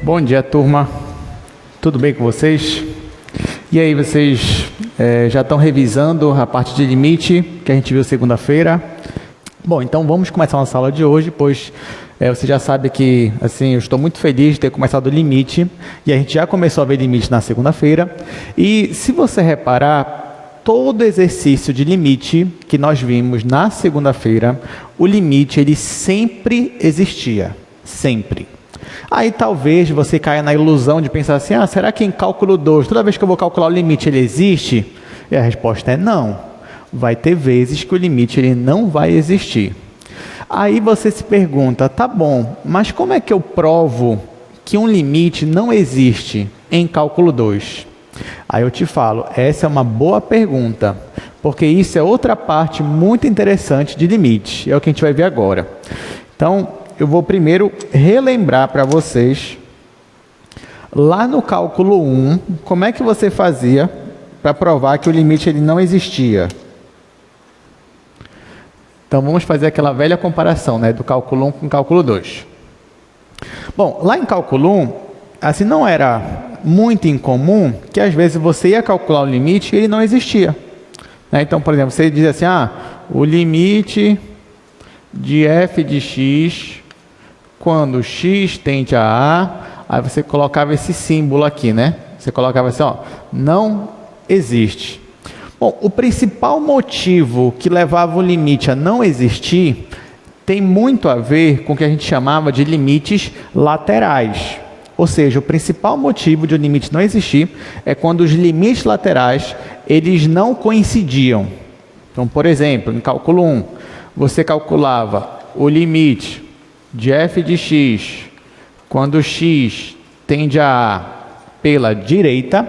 Bom dia, turma. Tudo bem com vocês? E aí, vocês já estão revisando a parte de limite que a gente viu segunda-feira? Bom, então vamos começar a nossa aula de hoje, pois você já sabe que assim, eu estou muito feliz de ter começado o limite, e a gente já começou a ver limite na segunda-feira. E se você reparar, todo exercício de limite que nós vimos na segunda-feira, o limite ele sempre existia, sempre. Aí talvez você caia na ilusão de pensar assim, será que em cálculo 2, toda vez que eu vou calcular o limite, ele existe? E a resposta é não. Vai ter vezes que o limite ele não vai existir. Aí você se pergunta, tá bom, mas como é que eu provo que um limite não existe em cálculo 2? Aí eu te falo, essa é uma boa pergunta, porque isso é outra parte muito interessante de limite, é o que a gente vai ver agora. Então, eu vou primeiro relembrar para vocês, lá no cálculo 1, como é que você fazia para provar que o limite ele não existia. Então, vamos fazer aquela velha comparação, né, do cálculo 1 com o cálculo 2. Bom, lá em cálculo 1, assim, não era muito incomum que às vezes você ia calcular o limite e ele não existia. Então, por exemplo, você dizia assim, o limite de f de x, quando x tende a A, aí você colocava esse símbolo aqui, né? Você colocava assim, não existe. Bom, o principal motivo que levava o limite a não existir tem muito a ver com o que a gente chamava de limites laterais. Ou seja, o principal motivo de o limite não existir é quando os limites laterais eles não coincidiam. Então, por exemplo, em cálculo 1, você calculava o limite de f de x quando x tende a A pela direita,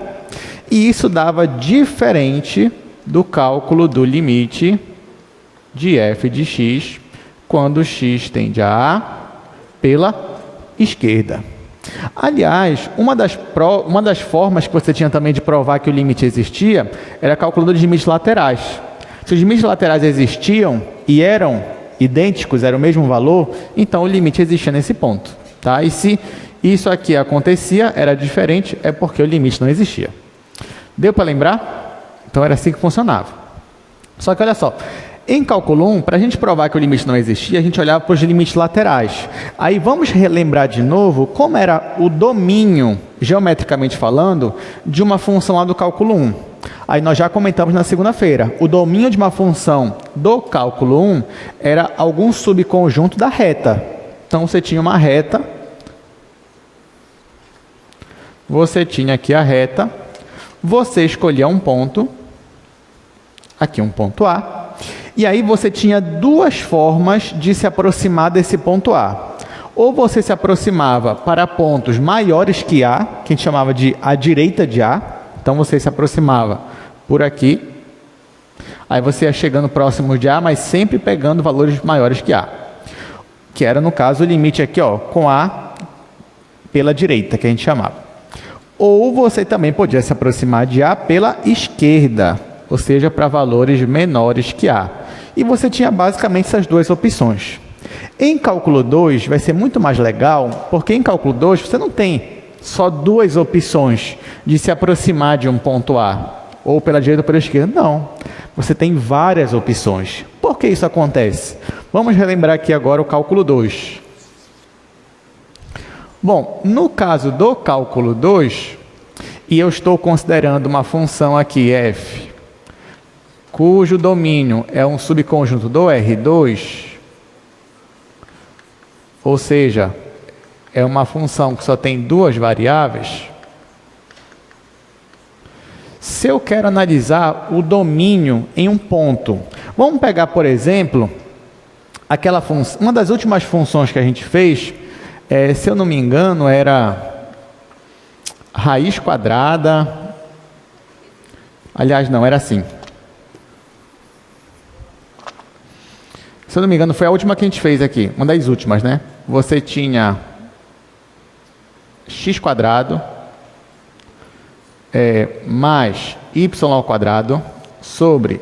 e isso dava diferente do cálculo do limite de f de x quando x tende a A pela esquerda. Aliás, uma das formas que você tinha também de provar que o limite existia era calculando os limites laterais. Se os limites laterais existiam e eram idênticos, era o mesmo valor, então o limite existia nesse ponto. Tá? E se isso aqui acontecia, era diferente, é porque o limite não existia. Deu para lembrar? Então era assim que funcionava. Só que olha só, em cálculo 1, para a gente provar que o limite não existia, a gente olhava para os limites laterais. Aí vamos relembrar de novo como era o domínio, geometricamente falando, de uma função lá do cálculo 1. Aí nós já comentamos na segunda-feira, o domínio de uma função do cálculo 1 era algum subconjunto da reta. Então você tinha uma reta, você tinha aqui a reta, você escolhia um ponto, aqui um ponto A, e aí você tinha duas formas de se aproximar desse ponto A. Ou você se aproximava para pontos maiores que A, que a gente chamava de à direita de A. Então você se aproximava por aqui. Aí você ia chegando próximo de A, mas sempre pegando valores maiores que A. Que era, no caso, o limite aqui, com A pela direita, que a gente chamava. Ou você também podia se aproximar de A pela esquerda, ou seja, para valores menores que A. E você tinha basicamente essas duas opções. Em cálculo 2 vai ser muito mais legal, porque em cálculo 2 você não tem só duas opções de se aproximar de um ponto A, ou pela direita ou pela esquerda. Não, você tem várias opções. Por que isso acontece? Vamos relembrar aqui agora o cálculo 2. Bom, no caso do cálculo 2, e eu estou considerando uma função aqui, f, cujo domínio é um subconjunto do R2, ou seja, é uma função que só tem duas variáveis. Se eu quero analisar o domínio em um ponto, vamos pegar, por exemplo, aquela função, uma das últimas funções que a gente fez, se eu não me engano, era raiz quadrada. Aliás, não, era assim. Se eu não me engano, foi a última que a gente fez aqui, uma das últimas, né? Você tinha x quadrado mais y ao quadrado sobre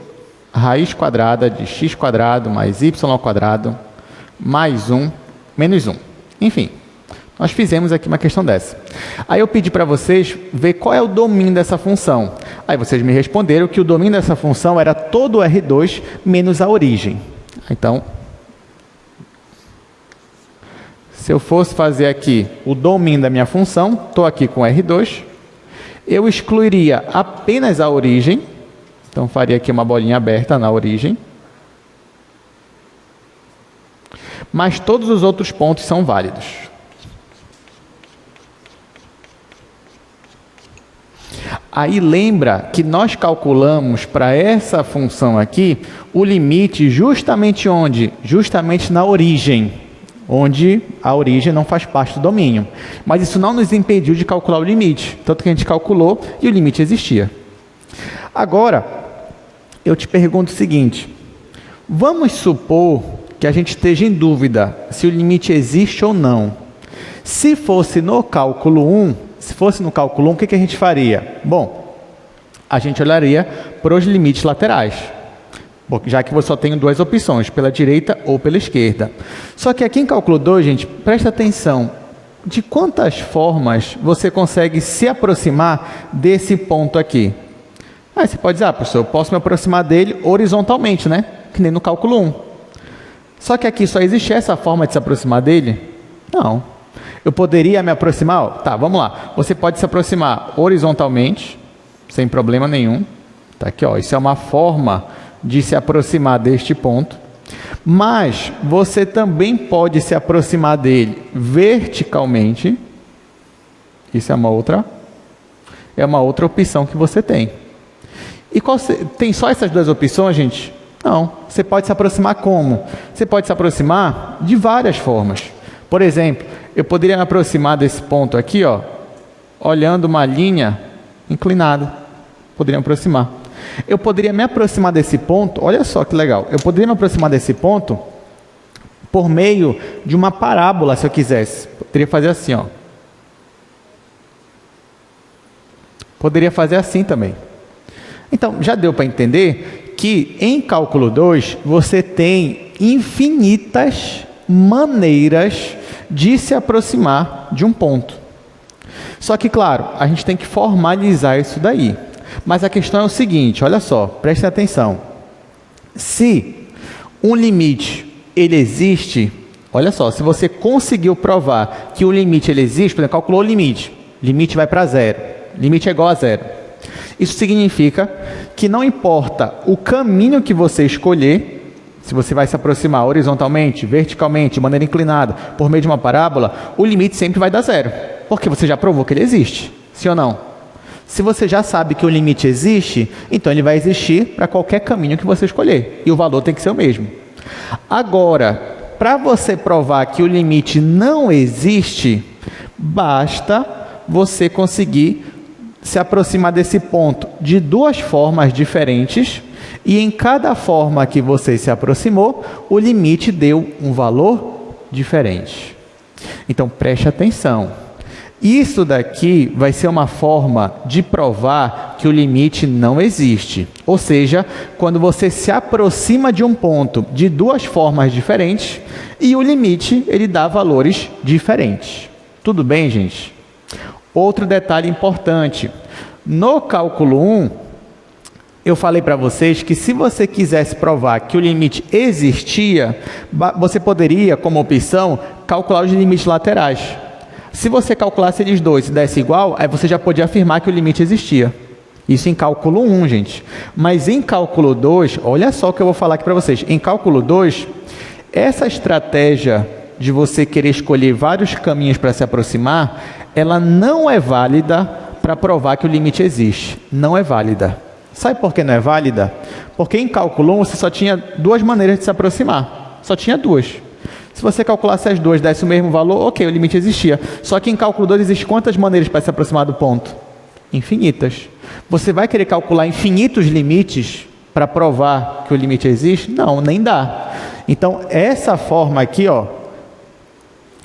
raiz quadrada de x quadrado mais y ao quadrado mais 1 menos 1. Enfim, Nós fizemos aqui uma questão dessa. Aí eu pedi para vocês ver qual é o domínio dessa função. Aí vocês me responderam que o domínio dessa função era todo o R2 menos a origem. Então, se eu fosse fazer aqui o domínio da minha função, estou aqui com R2, eu excluiria apenas a origem, então faria aqui uma bolinha aberta na origem, mas todos os outros pontos são válidos. Aí lembra que nós calculamos para essa função aqui o limite justamente onde? Justamente na origem, onde a origem não faz parte do domínio. Mas isso não nos impediu de calcular o limite, tanto que a gente calculou e o limite existia. Agora, eu te pergunto o seguinte, vamos supor que a gente esteja em dúvida se o limite existe ou não. Se fosse no cálculo 1, o que a gente faria? Bom, a gente olharia para os limites laterais, já que você só tem duas opções, pela direita ou pela esquerda. Só que aqui em cálculo 2, gente, presta atenção, de quantas formas você consegue se aproximar desse ponto aqui? Aí você pode dizer, professor, eu posso me aproximar dele horizontalmente, né? Que nem no cálculo 1. Só que aqui só existe essa forma de se aproximar dele? Não. Eu poderia me aproximar? Tá, vamos lá. Você pode se aproximar horizontalmente, sem problema nenhum. Tá aqui, ó. Isso é uma forma de se aproximar deste ponto. Mas você também pode se aproximar dele verticalmente. Isso é uma outra opção que você tem. E tem só essas duas opções, gente? Não. Você pode se aproximar como? Você pode se aproximar de várias formas. Por exemplo, eu poderia me aproximar desse ponto aqui, ó, olhando uma linha inclinada. Poderia me aproximar. Eu poderia me aproximar desse ponto, olha só que legal. Eu poderia me aproximar desse ponto por meio de uma parábola, se eu quisesse. Poderia fazer assim, ó. Poderia fazer assim também. Então, já deu para entender que em cálculo 2 você tem infinitas maneiras de se aproximar de um ponto. Só que, claro, a gente tem que formalizar isso daí. Mas a questão é o seguinte, olha só, prestem atenção. Se um limite, ele existe, olha só, se você conseguiu provar que o limite ele existe, por exemplo, calculou o limite vai para zero, limite é igual a zero. Isso significa que não importa o caminho que você escolher, se você vai se aproximar horizontalmente, verticalmente, de maneira inclinada, por meio de uma parábola, o limite sempre vai dar zero, porque você já provou que ele existe, sim ou não? Se você já sabe que o limite existe, então ele vai existir para qualquer caminho que você escolher, e o valor tem que ser o mesmo. Agora, para você provar que o limite não existe, basta você conseguir se aproximar desse ponto de duas formas diferentes, e em cada forma que você se aproximou, o limite deu um valor diferente. Então, preste atenção. Isso daqui vai ser uma forma de provar que o limite não existe. Ou seja, quando você se aproxima de um ponto de duas formas diferentes, e o limite, ele dá valores diferentes. Tudo bem, gente? Outro detalhe importante. No cálculo 1, eu falei para vocês que se você quisesse provar que o limite existia, você poderia, como opção, calcular os limites laterais. Se você calculasse eles dois e desse igual, aí você já podia afirmar que o limite existia. Isso em cálculo 1, gente. Mas em cálculo 2, olha só o que eu vou falar aqui para vocês. Em cálculo 2, essa estratégia de você querer escolher vários caminhos para se aproximar, ela não é válida para provar que o limite existe. Não é válida. Sabe por que não é válida? Porque em cálculo 1 você só tinha duas maneiras de se aproximar. Só tinha duas. Se você calculasse as duas, desse o mesmo valor, ok, o limite existia. Só que em cálculo 2 existem quantas maneiras para se aproximar do ponto? Infinitas. Você vai querer calcular infinitos limites para provar que o limite existe? Não, nem dá. Então, essa forma aqui, ó,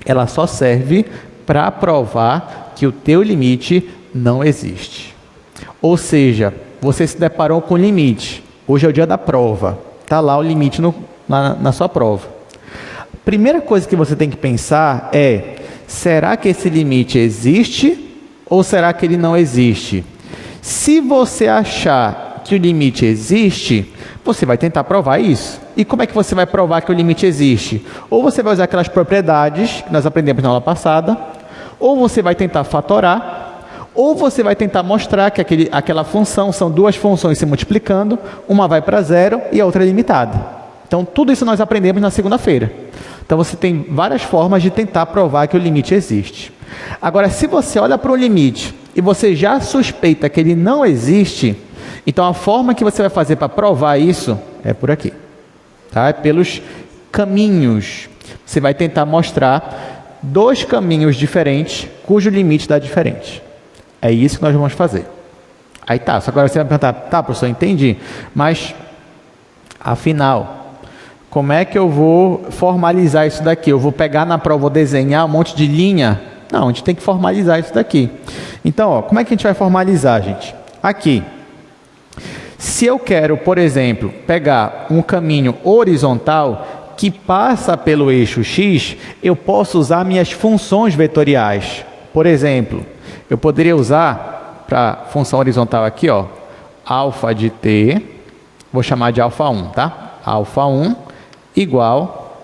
ela só serve para provar que o teu limite não existe. Ou seja, você se deparou com o limite. Hoje é o dia da prova. Está lá o limite na sua prova. Primeira coisa que você tem que pensar é, será que esse limite existe ou será que ele não existe? Se você achar que o limite existe, você vai tentar provar isso. E como é que você vai provar que o limite existe? Ou você vai usar aquelas propriedades que nós aprendemos na aula passada, ou você vai tentar fatorar, ou você vai tentar mostrar que aquela função são duas funções se multiplicando, uma vai para zero e a outra é limitada. Então, tudo isso nós aprendemos na segunda-feira. Então, você tem várias formas de tentar provar que o limite existe. Agora, se você olha para o limite e você já suspeita que ele não existe, então a forma que você vai fazer para provar isso é por aqui. Tá? É pelos caminhos. Você vai tentar mostrar dois caminhos diferentes cujo limite dá diferente. É isso que nós vamos fazer. Aí tá, só agora você vai perguntar, tá, professor, entendi, mas afinal, como é que eu vou formalizar isso daqui? Eu vou pegar na prova, vou desenhar um monte de linha? Não, a gente tem que formalizar isso daqui. Então, ó, como é que a gente vai formalizar, gente? Aqui, se eu quero, por exemplo, pegar um caminho horizontal que passa pelo eixo X, eu posso usar minhas funções vetoriais. Por exemplo, eu poderia usar, para a função horizontal aqui, ó, alfa de t, vou chamar de alfa 1, tá? Alfa 1 igual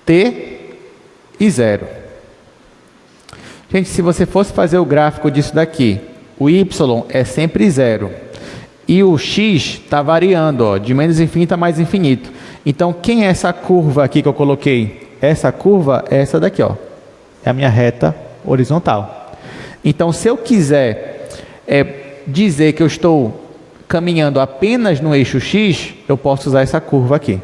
t e 0. Gente, se você fosse fazer o gráfico disso daqui, o y é sempre 0. E o x está variando, ó, de menos infinito a mais infinito. Então, quem é essa curva aqui que eu coloquei? Essa curva é essa daqui, ó. É a minha reta horizontal. Então, se eu quiser dizer que eu estou caminhando apenas no eixo x, eu posso usar essa curva aqui.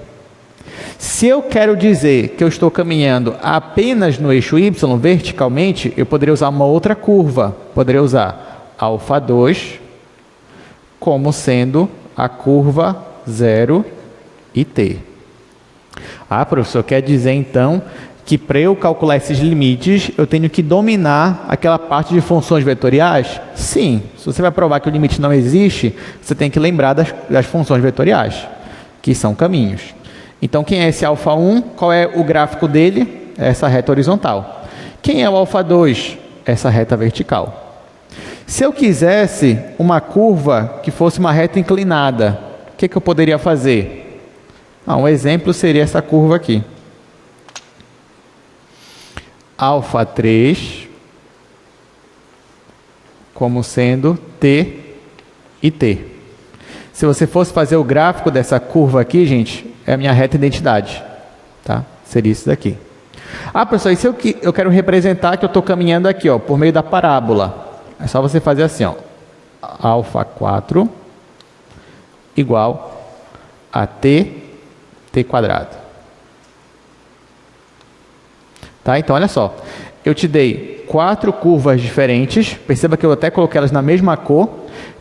Se eu quero dizer que eu estou caminhando apenas no eixo y, verticalmente, eu poderia usar uma outra curva. Poderia usar alfa 2 como sendo a curva 0 e t. Ah, professor, quer dizer então que para eu calcular esses limites, eu tenho que dominar aquela parte de funções vetoriais? Sim. Se você vai provar que o limite não existe, você tem que lembrar das funções vetoriais, que são caminhos. Então, quem é esse alfa 1? Qual é o gráfico dele? Essa reta horizontal. Quem é o alfa 2? Essa reta vertical. Se eu quisesse uma curva que fosse uma reta inclinada, o que eu poderia fazer? Um exemplo seria essa curva aqui. Alfa 3 como sendo t e t. Se você fosse fazer o gráfico dessa curva aqui, gente, é a minha reta identidade, tá? Seria isso daqui. Ah, professor, e se eu quero representar que eu estou caminhando aqui, ó, por meio da parábola? É só você fazer assim, ó, alfa 4 igual a t quadrado. Tá? Então, olha só, eu te dei 4 curvas diferentes, perceba que eu até coloquei elas na mesma cor.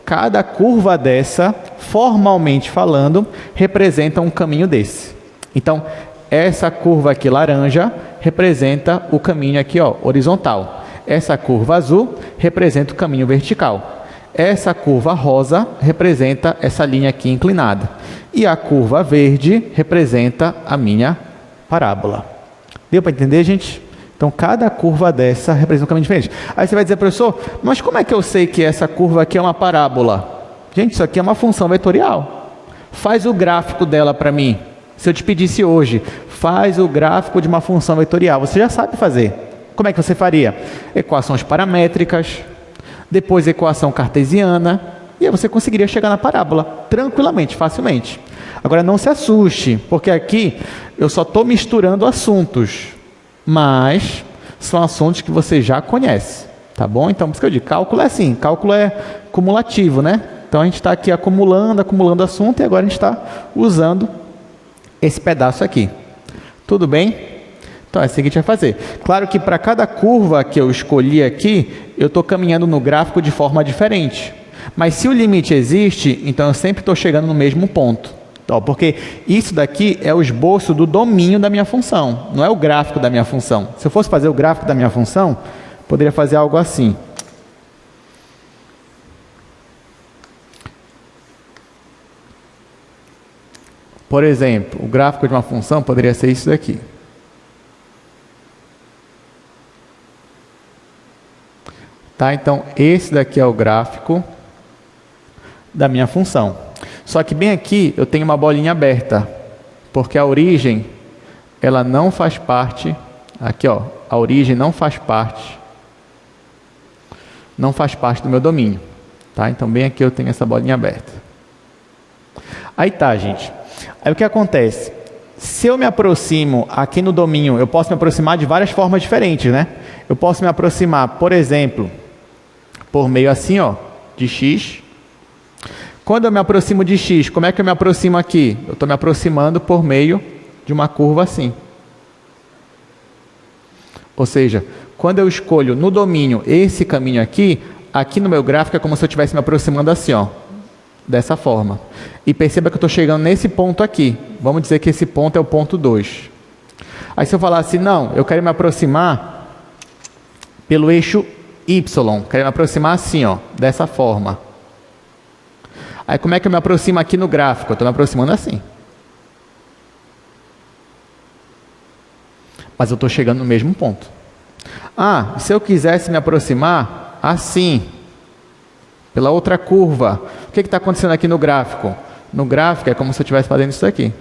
Cada curva dessa, formalmente falando, representa um caminho desse. Então, essa curva aqui laranja representa o caminho aqui, ó, horizontal. Essa curva azul representa o caminho vertical. Essa curva rosa representa essa linha aqui inclinada. E a curva verde representa a minha parábola. Deu para entender, gente? Então, cada curva dessa representa um caminho diferente. Aí você vai dizer, professor, mas como é que eu sei que essa curva aqui é uma parábola? Gente, isso aqui é uma função vetorial. Faz o gráfico dela para mim. Se eu te pedisse hoje, faz o gráfico de uma função vetorial. Você já sabe fazer. Como é que você faria? Equações paramétricas, depois equação cartesiana, e aí você conseguiria chegar na parábola tranquilamente, facilmente. Agora, não se assuste, porque aqui eu só estou misturando assuntos, mas são assuntos que você já conhece, tá bom? Então, por isso que eu digo, cálculo é assim, cálculo é cumulativo, né? Então, a gente está aqui acumulando assunto, e agora a gente está usando esse pedaço aqui. Tudo bem? Então, é assim que a gente vai fazer. Claro que para cada curva que eu escolhi aqui, eu estou caminhando no gráfico de forma diferente. Mas se o limite existe, então eu sempre estou chegando no mesmo ponto. Então, porque isso daqui é o esboço do domínio da minha função, não é o gráfico da minha função. Se eu fosse fazer o gráfico da minha função, poderia fazer algo assim. Por exemplo, o gráfico de uma função poderia ser isso daqui. Tá? Então, esse daqui é o gráfico da minha função. Só que bem aqui eu tenho uma bolinha aberta, porque a origem, ela não faz parte, aqui ó, a origem não faz parte do meu domínio. Tá? Então, bem aqui eu tenho essa bolinha aberta. Aí tá, gente. Aí o que acontece? Se eu me aproximo aqui no domínio, eu posso me aproximar de várias formas diferentes, né? Eu posso me aproximar, por exemplo, por meio assim, ó, de x. Quando eu me aproximo de x, como é que eu me aproximo aqui? Eu estou me aproximando por meio de uma curva assim. Ou seja, quando eu escolho no domínio esse caminho aqui, aqui no meu gráfico é como se eu estivesse me aproximando assim, ó, dessa forma. E perceba que eu estou chegando nesse ponto aqui. Vamos dizer que esse ponto é o ponto 2. Aí se eu falar assim, não, eu quero me aproximar pelo eixo y, quero me aproximar assim, ó, dessa forma. Aí como é que eu me aproximo aqui no gráfico? Eu estou me aproximando assim. Mas eu estou chegando no mesmo ponto. Ah, se eu quisesse me aproximar assim, pela outra curva, o que está acontecendo aqui no gráfico? No gráfico é como se eu estivesse fazendo isso aqui.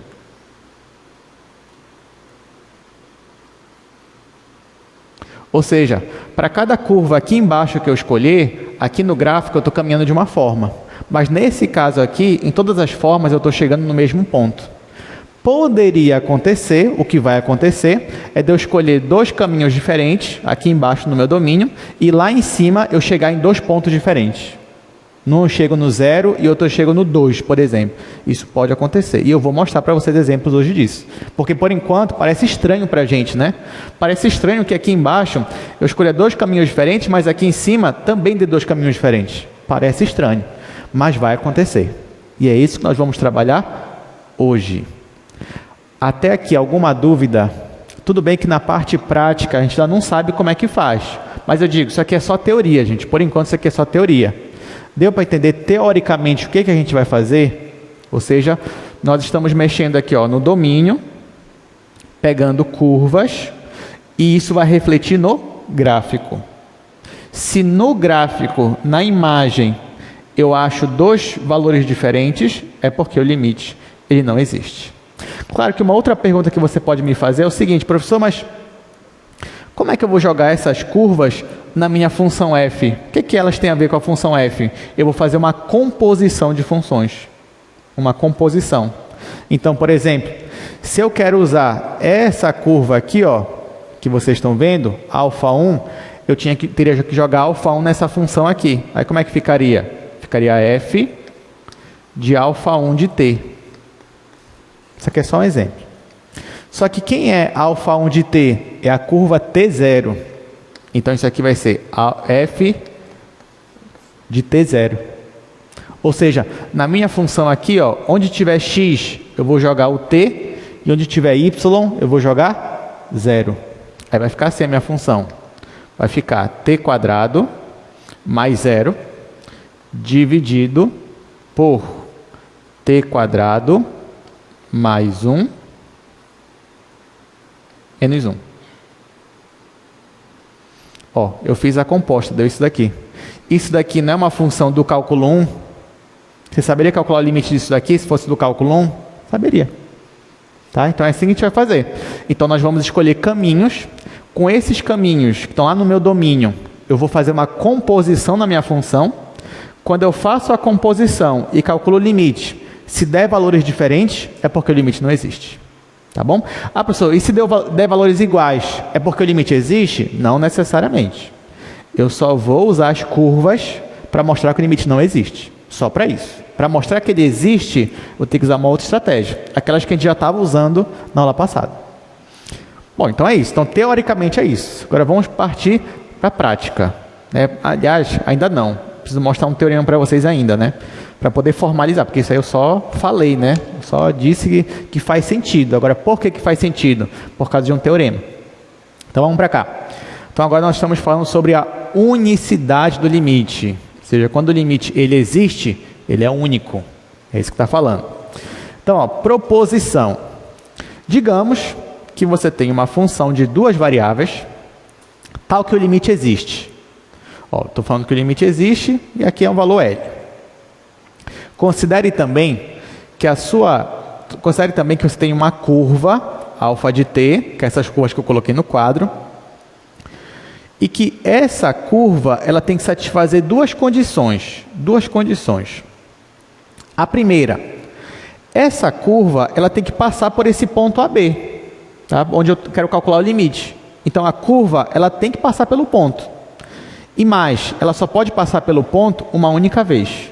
Ou seja, para cada curva aqui embaixo que eu escolher, aqui no gráfico eu estou caminhando de uma forma. Mas nesse caso aqui, em todas as formas eu estou chegando no mesmo ponto. Poderia acontecer, o que vai acontecer, é de eu escolher dois caminhos diferentes, aqui embaixo no meu domínio, e lá em cima eu chegar em dois pontos diferentes. Num eu chego no 0 e outro eu chego no 2, por exemplo. Isso pode acontecer. E eu vou mostrar para vocês exemplos hoje disso. Porque, por enquanto, parece estranho para a gente, né? Parece estranho que aqui embaixo eu escolha dois caminhos diferentes, mas aqui em cima também dê dois caminhos diferentes. Parece estranho, mas vai acontecer. E é isso que nós vamos trabalhar hoje. Até aqui, alguma dúvida? Tudo bem que na parte prática a gente ainda não sabe como é que faz. Mas eu digo, isso aqui é só teoria, gente. Por enquanto, isso aqui é só teoria. Deu para entender teoricamente o que a gente vai fazer? Ou seja, nós estamos mexendo aqui ó, no domínio, pegando curvas, e isso vai refletir no gráfico. Se no gráfico, na imagem, eu acho dois valores diferentes, é porque o limite ele não existe. Claro que uma outra pergunta que você pode me fazer é o seguinte, professor, mas como é que eu vou jogar essas curvas na minha função f? O que elas têm a ver com a função f? Eu vou fazer uma composição de funções. Uma composição. Então, por exemplo, se eu quero usar essa curva aqui, ó, que vocês estão vendo, α1, eu teria que jogar α1 nessa função aqui. Aí como é que ficaria? Ficaria f de α1 de t. Isso aqui é só um exemplo. Só que quem é α1 de t? É a curva t0. Então, isso aqui vai ser f de t0. Ou seja, na minha função aqui, ó, onde tiver x, eu vou jogar o t, e onde tiver y, eu vou jogar 0. Aí vai ficar assim a minha função. Vai ficar t² mais 0 dividido por t² mais 1 menos 1. Ó, eu fiz a composta, deu isso daqui. Isso daqui não é uma função do cálculo 1? Você saberia calcular o limite disso daqui se fosse do cálculo 1? Saberia. Tá? Então é assim que a gente vai fazer. Então nós vamos escolher caminhos. Com esses caminhos que estão lá no meu domínio, eu vou fazer uma composição na minha função. Quando eu faço a composição e calculo o limite, se der valores diferentes, é porque o limite não existe. Tá bom? Ah, professor, e se der valores iguais, é porque o limite existe? Não necessariamente. Eu só vou usar as curvas para mostrar que o limite não existe. Só para isso. Para mostrar que ele existe, vou ter que usar uma outra estratégia. Aquelas que a gente já estava usando na aula passada. Bom, então é isso. Então, teoricamente é isso. Agora vamos partir para a prática. Né? Aliás, ainda não. Preciso mostrar um teorema para vocês ainda, né? Para poder formalizar, porque isso aí eu só falei, né? Só disse que faz sentido. Agora, por que faz sentido? Por causa de um teorema. Então, vamos para cá. Então, agora nós estamos falando sobre a unicidade do limite. Ou seja, quando o limite ele existe, ele é único. É isso que está falando. Então, ó, proposição. Digamos que você tem uma função de duas variáveis, tal que o limite existe. Estou falando que o limite existe e aqui é um valor L. Considere também que você tem uma curva alfa de t, que é essas curvas que eu coloquei no quadro, e que essa curva ela tem que satisfazer duas condições. A primeira, essa curva ela tem que passar por esse ponto AB, tá? Onde eu quero calcular o limite. Então a curva ela tem que passar pelo ponto. E mais, ela só pode passar pelo ponto uma única vez.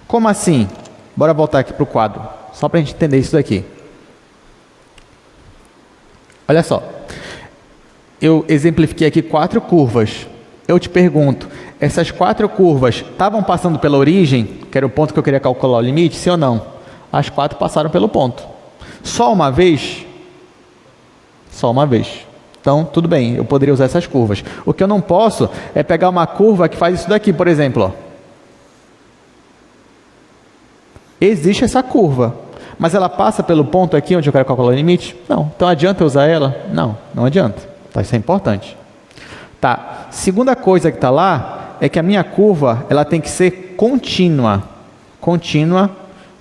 Como assim? Bora voltar aqui para o quadro, só para a gente entender isso daqui. Olha só, eu exemplifiquei aqui 4 curvas. Eu te pergunto, essas 4 curvas estavam passando pela origem, que era o ponto que eu queria calcular o limite, sim ou não? As 4 passaram pelo ponto. Só uma vez? Só uma vez. Então, tudo bem, eu poderia usar essas curvas. O que eu não posso é pegar uma curva que faz isso daqui, por exemplo. Ó. Existe essa curva, mas ela passa pelo ponto aqui onde eu quero calcular o limite? Não. Então, adianta eu usar ela? Não, não adianta. Tá, isso é importante. Tá. Segunda coisa que está lá é que a minha curva ela tem que ser contínua. Contínua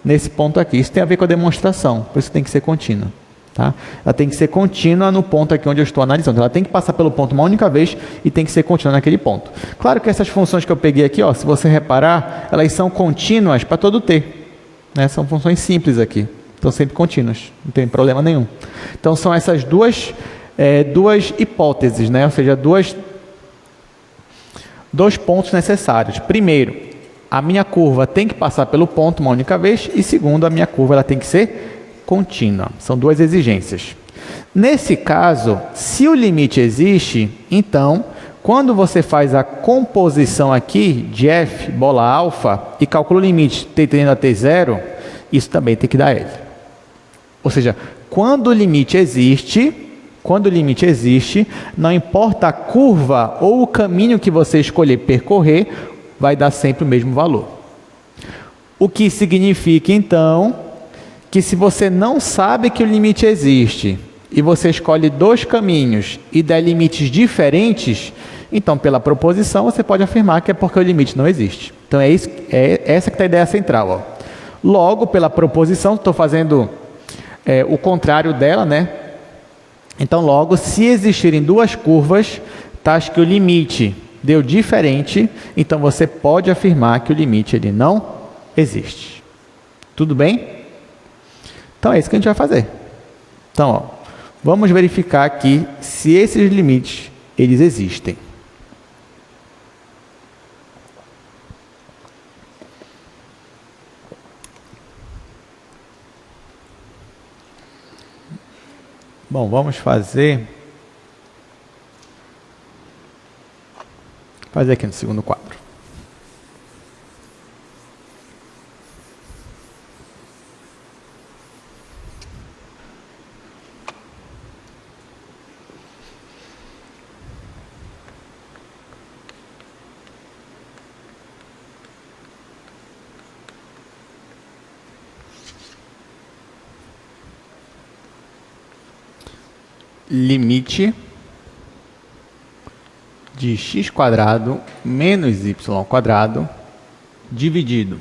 nesse ponto aqui. Isso tem a ver com a demonstração, por isso tem que ser contínua. Tá? Ela tem que ser contínua no ponto aqui onde eu estou analisando. Ela tem que passar pelo ponto uma única vez e tem que ser contínua naquele ponto. Claro que essas funções que eu peguei aqui, ó, se você reparar, elas são contínuas para todo t. Né? São funções simples aqui. Estão sempre contínuas. Não tem problema nenhum. Então, são essas duas hipóteses, né? Ou seja, dois pontos necessários. Primeiro, a minha curva tem que passar pelo ponto uma única vez. E segundo, a minha curva ela tem que ser contínua. São duas exigências. Nesse caso, se o limite existe, então, quando você faz a composição aqui de f bola alfa e calcula o limite t tendendo a t0, isso também tem que dar L. Ou seja, quando o limite existe, não importa a curva ou o caminho que você escolher percorrer, vai dar sempre o mesmo valor. O que significa, então, que se você não sabe que o limite existe e você escolhe 2 caminhos e der limites diferentes, então, pela proposição, você pode afirmar que é porque o limite não existe. Então, essa que é a ideia central. Ó. Logo, pela proposição, estou fazendo o contrário dela, né? Então, logo, se existirem 2 curvas, tais que o limite deu diferente, então você pode afirmar que o limite ele não existe. Tudo bem? Então, é isso que a gente vai fazer. Então, ó, vamos verificar aqui se esses limites eles existem. Bom, vamos fazer aqui no segundo quadro. Limite de x² menos y² dividido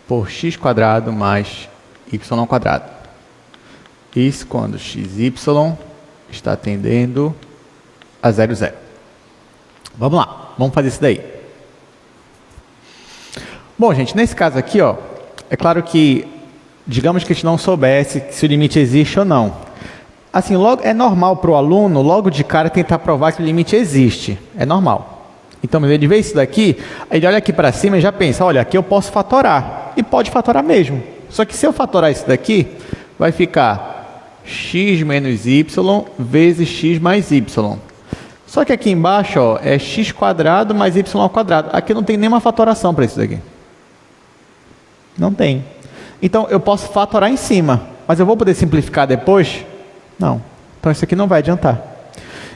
por x² mais y². Isso quando xy está tendendo a 0, 0. Vamos lá, vamos fazer isso daí. Bom, gente, nesse caso aqui, ó, é claro que, digamos que a gente não soubesse se o limite existe ou não. Assim, logo, é normal para o aluno, logo de cara, tentar provar que o limite existe. É normal. Então, ele vê isso daqui, ele olha aqui para cima e já pensa, olha, aqui eu posso fatorar. E pode fatorar mesmo. Só que se eu fatorar isso daqui, vai ficar x menos y vezes x mais y. Só que aqui embaixo ó, é x² mais y². Aqui não tem nenhuma fatoração para isso daqui. Não tem. Então, eu posso fatorar em cima. Mas eu vou poder simplificar depois? Não. Então, isso aqui não vai adiantar.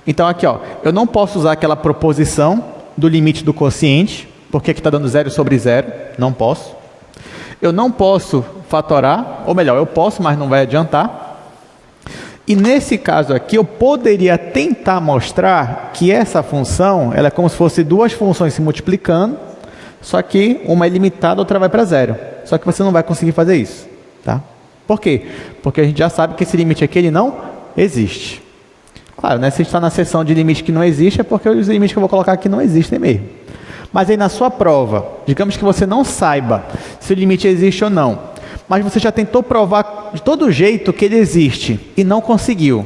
Então, aqui, ó, eu não posso usar aquela proposição do limite do quociente, porque aqui está dando 0 sobre 0. Não posso. Eu não posso fatorar, ou melhor, eu posso, mas não vai adiantar. E nesse caso aqui, eu poderia tentar tentar mostrar que essa função, ela é como se fosse duas funções se multiplicando, só que uma é limitada, outra vai para zero. Só que você não vai conseguir fazer isso, tá? Por quê? Porque a gente já sabe que esse limite aqui ele não existe. Claro, né? Se a gente está na seção de limite que não existe, é porque os limites que eu vou colocar aqui não existem mesmo. Mas aí na sua prova, digamos que você não saiba se o limite existe ou não, mas você já tentou provar de todo jeito que ele existe e não conseguiu.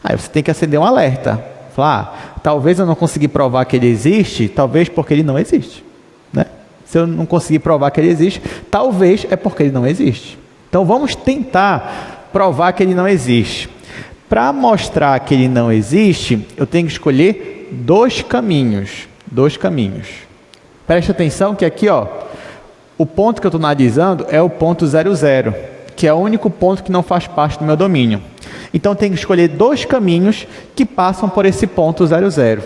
Aí você tem que acender um alerta. Falar, talvez eu não consegui provar que ele existe, talvez porque ele não existe. Né? Se eu não conseguir provar que ele existe, talvez é porque ele não existe. Então vamos tentar provar que ele não existe. Para mostrar que ele não existe, eu tenho que escolher dois caminhos. Preste atenção que aqui, ó, o ponto que eu estou analisando é o ponto 0, 0, que é o único ponto que não faz parte do meu domínio. Então, eu tenho que escolher dois caminhos que passam por esse ponto 0, 0.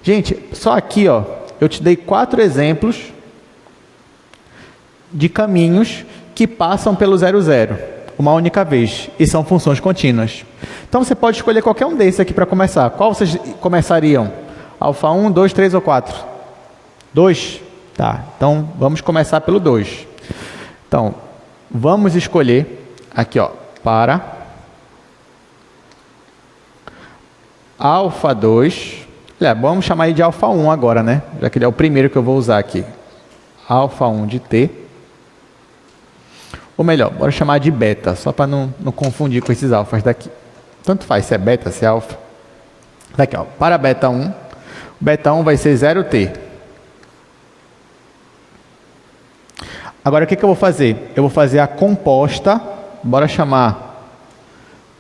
Gente, só aqui, ó, eu te dei 4 exemplos de caminhos que passam pelo 0, 0, uma única vez, e são funções contínuas. Então, você pode escolher qualquer um desses aqui para começar. Qual vocês começariam? Alfa 1, 2, 3 ou 4? 2? Tá, então vamos começar pelo 2. Então, vamos escolher aqui, ó, para alfa 2. Vamos chamar ele de alfa 1 agora, né? Já que ele é o primeiro que eu vou usar aqui. Alfa 1 de t. Ou melhor, bora chamar de beta, só para não confundir com esses alfas daqui. Tanto faz se é beta, se é alfa. Daqui, ó, para beta 1. Beta 1 vai ser 0t. Agora, o que eu vou fazer? Eu vou fazer a composta, bora chamar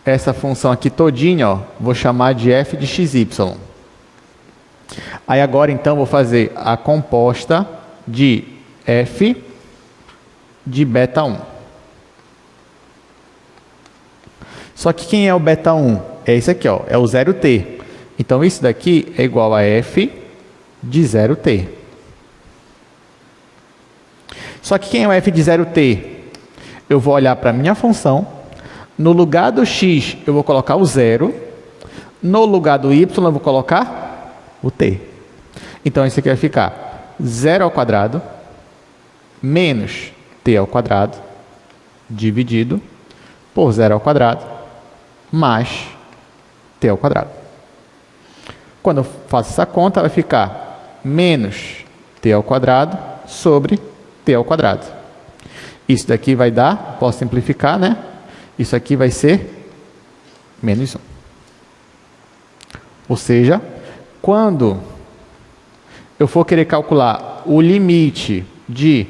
essa função aqui todinha, ó, vou chamar de f de xy. Aí agora, então, vou fazer a composta de f de beta 1. Só que quem é o beta 1? É esse aqui, ó, é o 0t. Então, isso daqui é igual a f de 0t. Só que quem é o f de 0t? Eu vou olhar para a minha função. No lugar do x, eu vou colocar o 0. No lugar do y, eu vou colocar o t. Então, isso aqui vai ficar 0 ao quadrado menos t ao quadrado dividido por 0 ao quadrado mais t ao quadrado. Quando eu faço essa conta, vai ficar menos t ao quadrado sobre t ao quadrado. Isso daqui vai dar, posso simplificar, né? Isso aqui vai ser menos 1. Ou seja, quando eu for querer calcular o limite de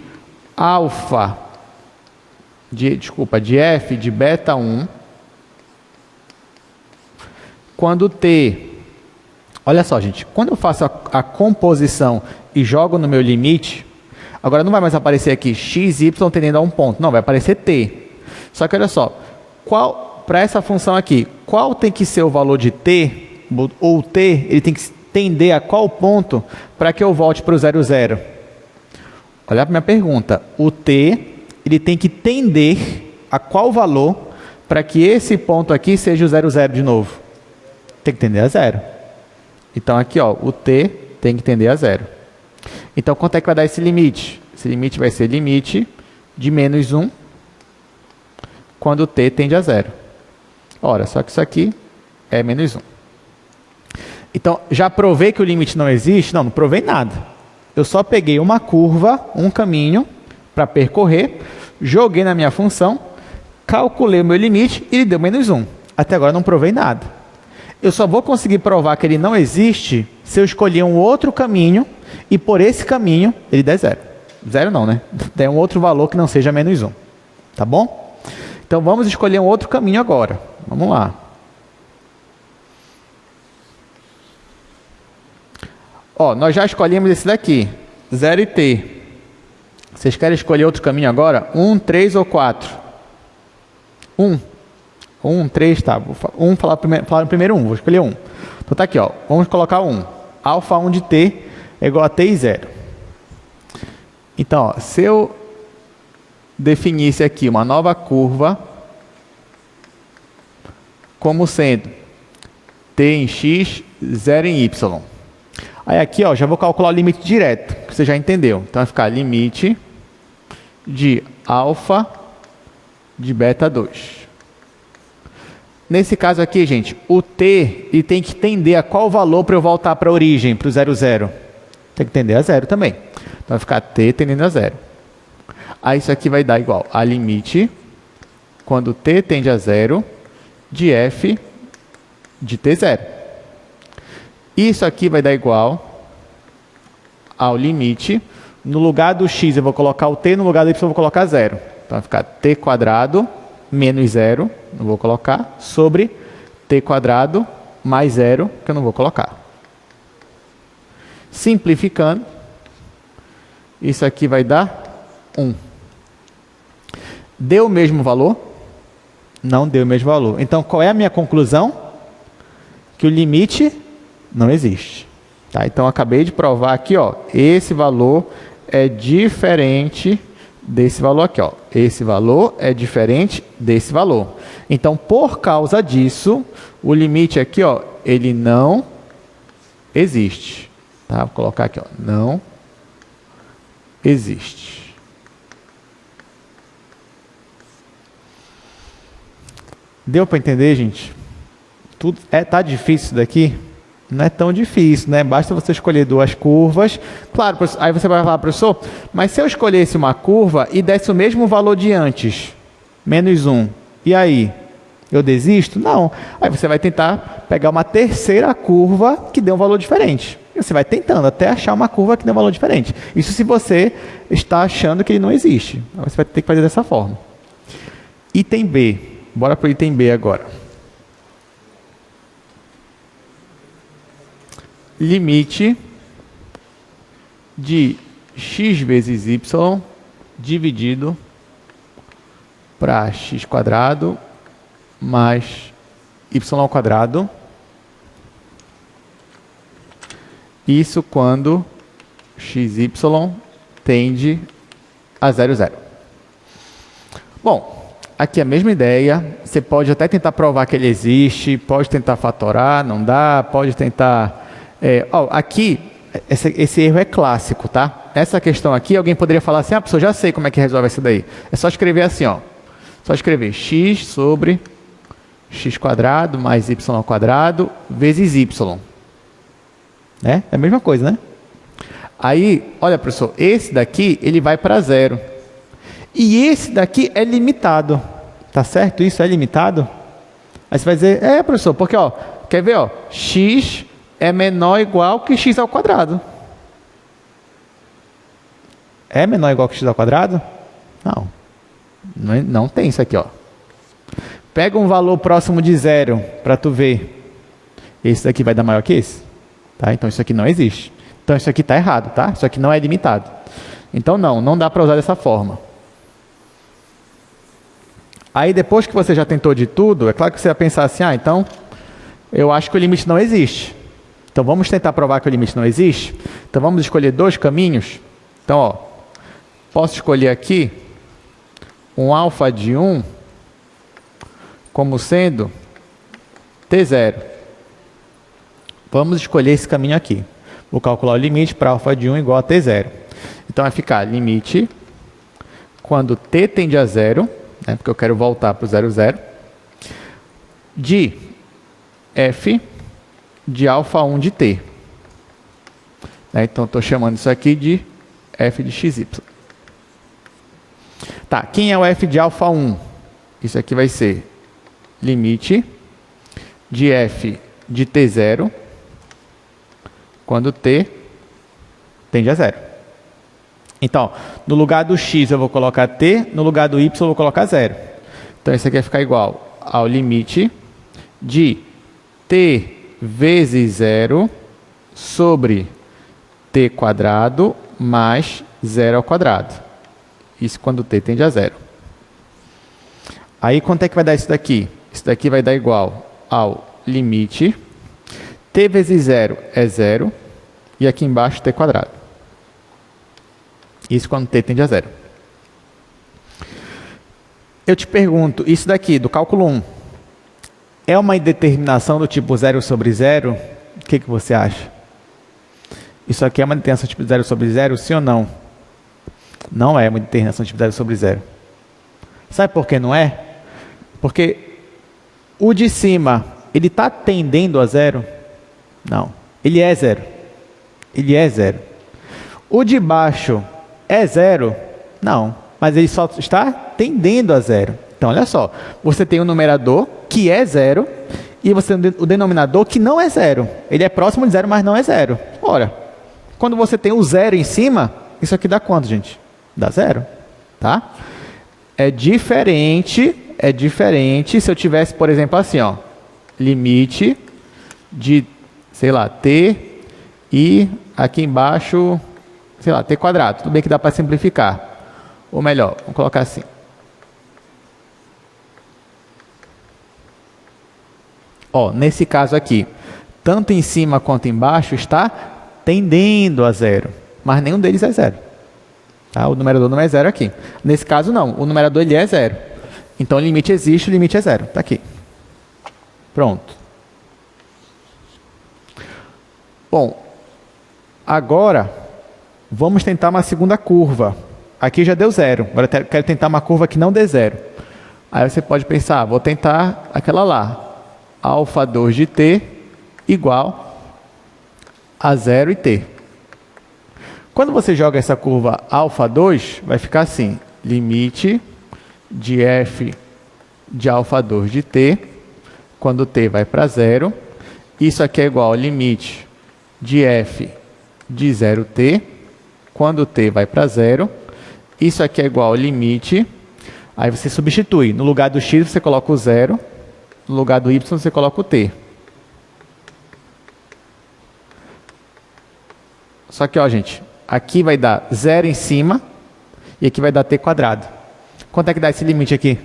alfa, de f de beta 1, quando t... Olha só, gente, quando eu faço a composição e jogo no meu limite, agora não vai mais aparecer aqui x, y tendendo a um ponto. Não, vai aparecer t. Só que olha só, para essa função aqui, qual tem que ser o valor de t, ou t, ele tem que tender a qual ponto para que eu volte para o 0, 0? Olha para a minha pergunta. O t, ele tem que tender a qual valor para que esse ponto aqui seja o 0, 0 de novo? Tem que tender a 0. Então, aqui, ó, o t tem que tender a 0. Então, quanto é que vai dar esse limite? Esse limite vai ser limite de menos 1 quando t tende a 0. Ora, só que isso aqui é menos 1. Então, já provei que o limite não existe? Não, não provei nada. Eu só peguei uma curva, um caminho para percorrer, joguei na minha função, calculei o meu limite e ele deu menos 1. Até agora não provei nada. Eu só vou conseguir provar que ele não existe se eu escolher um outro caminho e por esse caminho ele der 0. 0 não, né? Der um outro valor que não seja menos 1. Tá bom? Então vamos escolher um outro caminho agora. Vamos lá. Ó, nós já escolhemos esse daqui, 0 e t. Vocês querem escolher outro caminho agora? 1, 3 ou 4? 1. 1, 3, tá. Vou falar primeiro 1, vou escolher 1. Então tá aqui, ó. Vamos colocar 1. Alfa 1 de t é igual a t e 0. Então, ó, se eu definisse aqui uma nova curva como sendo t em x, 0 em y. Aí aqui, ó, já vou calcular o limite direto, que você já entendeu. Então vai ficar limite de alfa de beta 2. Nesse caso aqui, gente, o t ele tem que tender a qual valor para eu voltar para a origem, para o 0, 0? Tem que tender a 0 também. Então vai ficar t tendendo a 0. Aí isso aqui vai dar igual a limite, quando t tende a 0, de f de t0. Isso aqui vai dar igual ao limite. No lugar do x eu vou colocar o t, no lugar do y eu vou colocar 0. Então vai ficar t quadrado menos 0, não vou colocar, sobre t quadrado mais 0, que eu não vou colocar. Simplificando, isso aqui vai dar 1. Deu o mesmo valor? Não deu o mesmo valor. Então, qual é a minha conclusão? Que o limite não existe. Tá? Então, eu acabei de provar aqui, ó, esse valor é diferente desse valor aqui, ó. Esse valor é diferente desse valor. Então, por causa disso, o limite aqui, ó, ele não existe. Tá? Vou colocar aqui, ó, não existe. Deu para entender, gente? Tudo tá difícil isso daqui? Não é tão difícil, né? Basta você escolher duas curvas. Claro, aí você vai falar, professor, mas se eu escolhesse uma curva e desse o mesmo valor de antes, menos 1, e aí? Eu desisto? Não. Aí você vai tentar pegar uma terceira curva que dê um valor diferente. E você vai tentando até achar uma curva que dê um valor diferente. Isso se você está achando que ele não existe. Aí você vai ter que fazer dessa forma. Item B. Bora para o item B agora. Limite de x vezes y dividido para x quadrado mais y ao quadrado. Isso quando xy tende a 0, 0. Bom, aqui a mesma ideia. Você pode até tentar provar que ele existe, pode tentar fatorar, não dá, pode tentar... aqui, esse erro é clássico, tá? Essa questão aqui, alguém poderia falar assim, professor, já sei como é que resolve isso daí. É só escrever assim, ó. Só escrever x sobre x quadrado mais y ao quadrado vezes y. Né? É a mesma coisa, né? Aí, olha, professor, esse daqui, ele vai para 0. E esse daqui é limitado. Tá certo? Isso é limitado? Aí você vai dizer, professor, porque, ó, quer ver, ó, x é menor ou igual que x ao quadrado. É menor ou igual que x ao quadrado? Não. Não tem isso aqui, ó. Pega um valor próximo de 0 para tu ver. Esse daqui vai dar maior que esse? Tá? Então isso aqui não existe. Então isso aqui está errado, tá? Isso aqui não é limitado. Então não dá para usar dessa forma. Aí depois que você já tentou de tudo, é claro que você vai pensar assim, então eu acho que o limite não existe. Então vamos tentar provar que o limite não existe? Então vamos escolher dois caminhos. Então, ó, posso escolher aqui um alfa de 1 como sendo t0. Vamos escolher esse caminho aqui. Vou calcular o limite para alfa de 1 igual a t0. Então vai ficar limite quando t tende a 0, né, porque eu quero voltar para o 0, 0, de f de alfa 1 de t. Né, então estou chamando isso aqui de f de xy. Tá, quem é o f de alfa 1? Isso aqui vai ser limite de f de t0 quando t tende a 0. Então, no lugar do x eu vou colocar t, no lugar do y eu vou colocar 0. Então, isso aqui vai ficar igual ao limite de t vezes 0 sobre t quadrado mais 0 ao quadrado. Isso quando t tende a 0. Aí, quanto é que vai dar isso daqui? Isso daqui vai dar igual ao limite t vezes 0 é 0 e aqui embaixo t quadrado. Isso quando t tende a 0. Eu te pergunto, isso daqui do cálculo 1 é uma indeterminação do tipo 0 sobre 0? O que você acha? Isso aqui é uma indeterminação do tipo 0 sobre 0, sim ou não? Não é uma indeterminação do tipo 0 sobre 0. Sabe por que não é? Porque o de cima, ele está tendendo a 0? Não. Ele é 0. Ele é 0. O de baixo é 0? Não. Mas ele só está tendendo a 0. Então, olha só. Você tem um numerador que é 0 e você tem o denominador que não é 0. Ele é próximo de 0, mas não é 0. Ora, quando você tem o 0 em cima, isso aqui dá quanto, gente? Dá 0. Tá? É diferente se eu tivesse, por exemplo, assim, ó, limite de, sei lá, t e aqui embaixo, sei lá, t quadrado. Tudo bem que dá para simplificar. Ou melhor, vamos colocar assim. Ó, nesse caso aqui, tanto em cima quanto embaixo está tendendo a 0, mas nenhum deles é 0. Tá? O numerador não é 0 aqui. Nesse caso não, o numerador ele é 0. Então o limite existe, o limite é 0. Está aqui. Pronto. Bom, agora vamos tentar uma segunda curva. Aqui já deu 0. Agora eu quero tentar uma curva que não dê 0. Aí você pode pensar, vou tentar aquela lá. Alfa 2 de t igual a 0 e t. Quando você joga essa curva alfa 2, vai ficar assim. Limite de f de alfa 2 de t, quando t vai para 0. Isso aqui é igual ao limite de f de 0t, quando t vai para 0. Isso aqui é igual ao limite. Aí você substitui. No lugar do x você coloca o 0. No lugar do y você coloca o t. Só que, ó, gente, aqui vai dar 0 em cima e aqui vai dar t quadrado. Quanto é que dá esse limite aqui?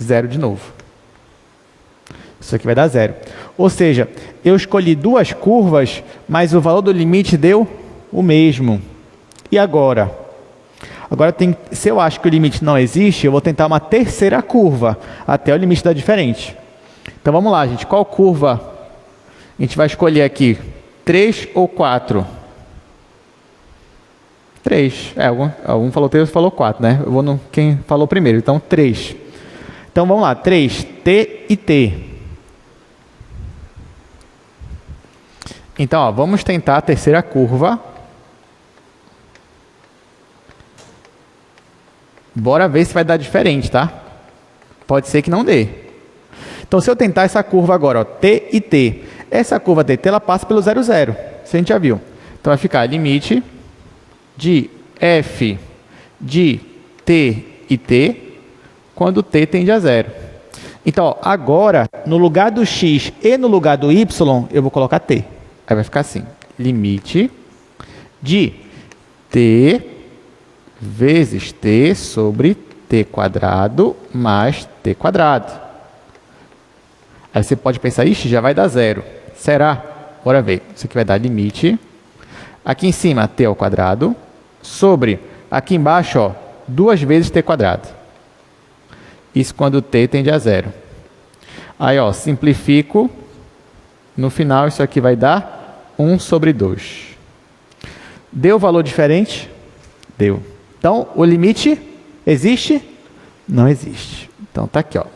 0 de novo. Isso aqui vai dar 0. Ou seja, eu escolhi duas curvas, mas o valor do limite deu o mesmo. E agora? Agora, se eu acho que o limite não existe, eu vou tentar uma terceira curva, até o limite dar diferente. Então, vamos lá, gente. Qual curva a gente vai escolher aqui? 3 ou 4? 3. Algum falou 3, outro falou 4, né? Eu vou no quem falou primeiro. Então, 3. Então, vamos lá. 3, t e t. Então, ó, vamos tentar a terceira curva. Bora ver se vai dar diferente, tá? Pode ser que não dê. Então, se eu tentar essa curva agora, ó, t e t. Essa curva dt, ela passa pelo 0, 0. Isso a gente já viu. Então, vai ficar limite de f de t e t, quando t tende a 0. Então, ó, agora, no lugar do x e no lugar do y, eu vou colocar t. Aí vai ficar assim. Limite de t vezes t sobre t quadrado mais t quadrado. Aí você pode pensar, ixi, já vai dar 0. Será? Bora ver. Isso aqui vai dar limite. Aqui em cima, t ao quadrado. Sobre, aqui embaixo, ó, 2 vezes t quadrado. Isso quando t tende a 0. Aí, ó, simplifico. No final, isso aqui vai dar 1 sobre 2. Deu valor diferente? Deu. Então, o limite existe? Não existe. Então, tá aqui, ó.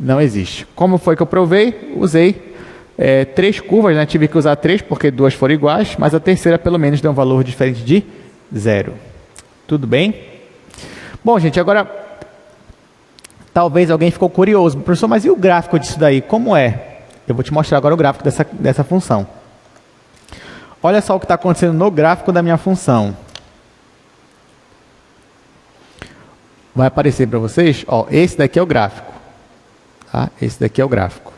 Não existe. Como foi que eu provei? Usei 3 curvas, né? Tive que usar 3 porque 2 foram iguais, mas a terceira pelo menos deu um valor diferente de 0. Tudo bem? Bom, gente, agora talvez alguém ficou curioso. Professor, mas e o gráfico disso daí? Como é? Eu vou te mostrar agora o gráfico dessa função. Olha só o que está acontecendo no gráfico da minha função. Vai aparecer para vocês, ó, esse daqui é o gráfico. Tá? Esse daqui é o gráfico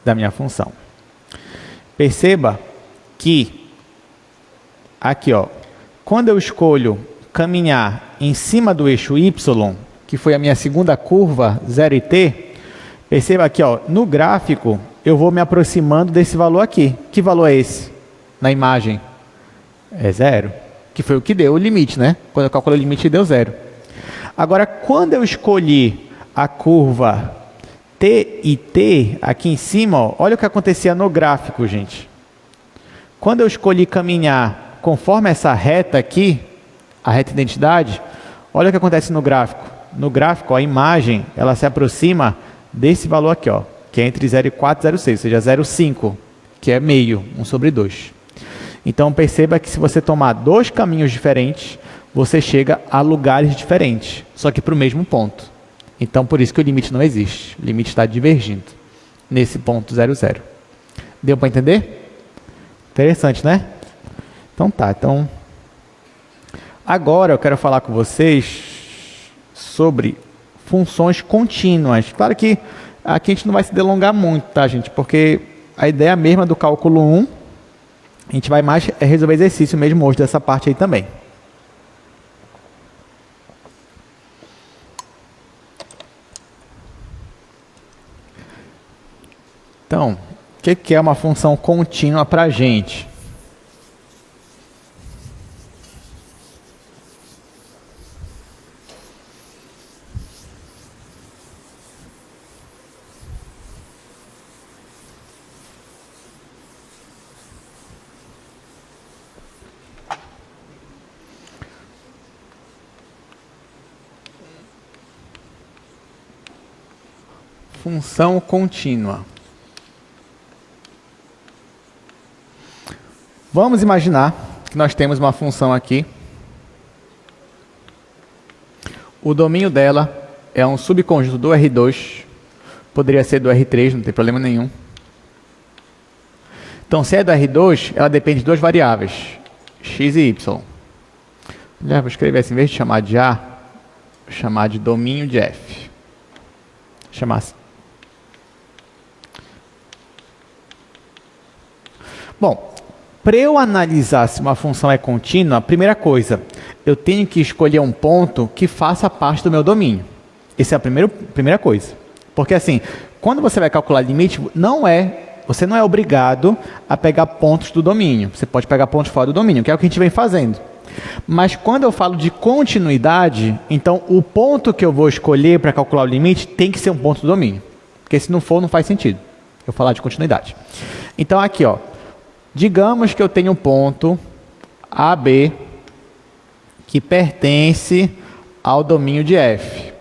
da minha função. Perceba que aqui, ó, quando eu escolho caminhar em cima do eixo y, que foi a minha segunda curva, 0 e t, perceba aqui, ó, no gráfico eu vou me aproximando desse valor aqui. Que valor é esse na imagem? É 0, que foi o que deu o limite, né? Quando eu calculei o limite deu 0. Agora, quando eu escolhi a curva T e T aqui em cima, ó, olha o que acontecia no gráfico, gente. Quando eu escolhi caminhar conforme essa reta aqui, a reta identidade, olha o que acontece no gráfico. No gráfico, ó, a imagem, ela se aproxima desse valor aqui, ó, que é entre 0 e 4,06, ou seja, 0,5, que é meio, 1/2. Então, perceba que se você tomar dois caminhos diferentes, você chega a lugares diferentes, só que para o mesmo ponto. Então, por isso que o limite não existe. O limite está divergindo nesse ponto 0,0. Deu para entender? Interessante, né? Então tá. Então, agora eu quero falar com vocês sobre funções contínuas. Claro que aqui a gente não vai se delongar muito, tá, gente? Porque a ideia mesma do cálculo 1, a gente vai mais resolver exercício mesmo hoje dessa parte aí também. Então, o que é uma função contínua para a gente? Função contínua. Vamos imaginar que nós temos uma função aqui. O domínio dela é um subconjunto do R2. Poderia ser do R3, não tem problema nenhum. Então, se é do R2, ela depende de duas variáveis, x e y. Já vou escrever assim, em vez de chamar de A, vou chamar de domínio de F. Vou chamar assim. Bom, para eu analisar se uma função é contínua, a primeira coisa, eu tenho que escolher um ponto que faça parte do meu domínio. Essa é a primeira coisa. Porque assim, quando você vai calcular limite, você não é obrigado a pegar pontos do domínio. Você pode pegar pontos fora do domínio, que é o que a gente vem fazendo. Mas quando eu falo de continuidade, então o ponto que eu vou escolher para calcular o limite tem que ser um ponto do domínio. Porque se não for, não faz sentido eu falar de continuidade. Então aqui, ó. Digamos que eu tenho um ponto AB que pertence ao domínio de F.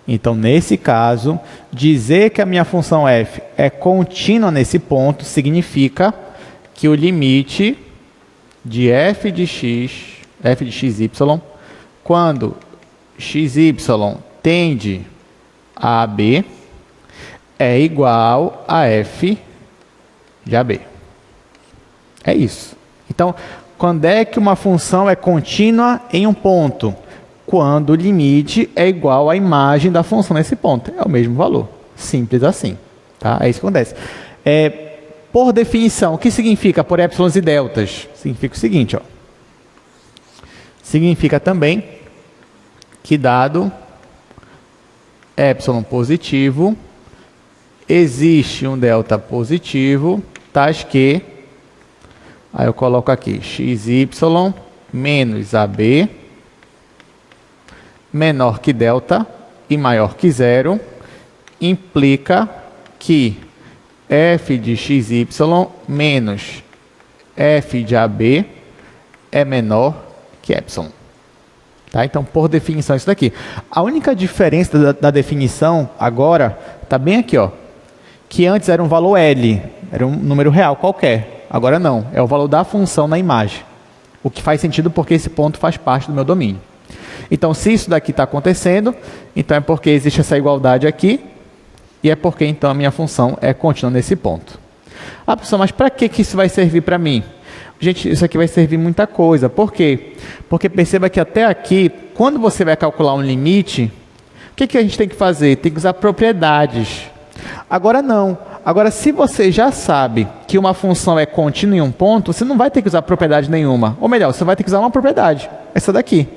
Então, nesse caso, dizer que a minha função f é contínua nesse ponto significa que o limite de f de xy, quando xy tende a AB, é igual a f de AB. É isso. Então, quando é que uma função é contínua em um ponto? Quando o limite é igual à imagem da função nesse ponto. É o mesmo valor. Simples assim. Tá? É isso que acontece. Por definição, o que significa por épsilons e deltas? Significa o seguinte, ó. Significa também que dado épsilon positivo, existe um delta positivo, tais que, aí eu coloco aqui, xy menos AB menor que delta e maior que zero, implica que f de xy menos f de AB é menor que epsilon. Tá? Então, por definição, isso daqui. A única diferença da definição agora está bem aqui, ó, que antes era um valor L, era um número real qualquer. Agora não, é o valor da função na imagem. O que faz sentido porque esse ponto faz parte do meu domínio. Então, se isso daqui está acontecendo, então é porque existe essa igualdade aqui, e é porque então a minha função é contínua nesse ponto. Ah, professor, mas para que isso vai servir para mim? Gente, isso aqui vai servir muita coisa. Por quê? Porque perceba que até aqui, quando você vai calcular um limite, o que a gente tem que fazer? Tem que usar propriedades. Agora não. Agora, se você já sabe que uma função é contínua em um ponto, você não vai ter que usar propriedade nenhuma. Ou melhor, você vai ter que usar uma propriedade. Essa daqui.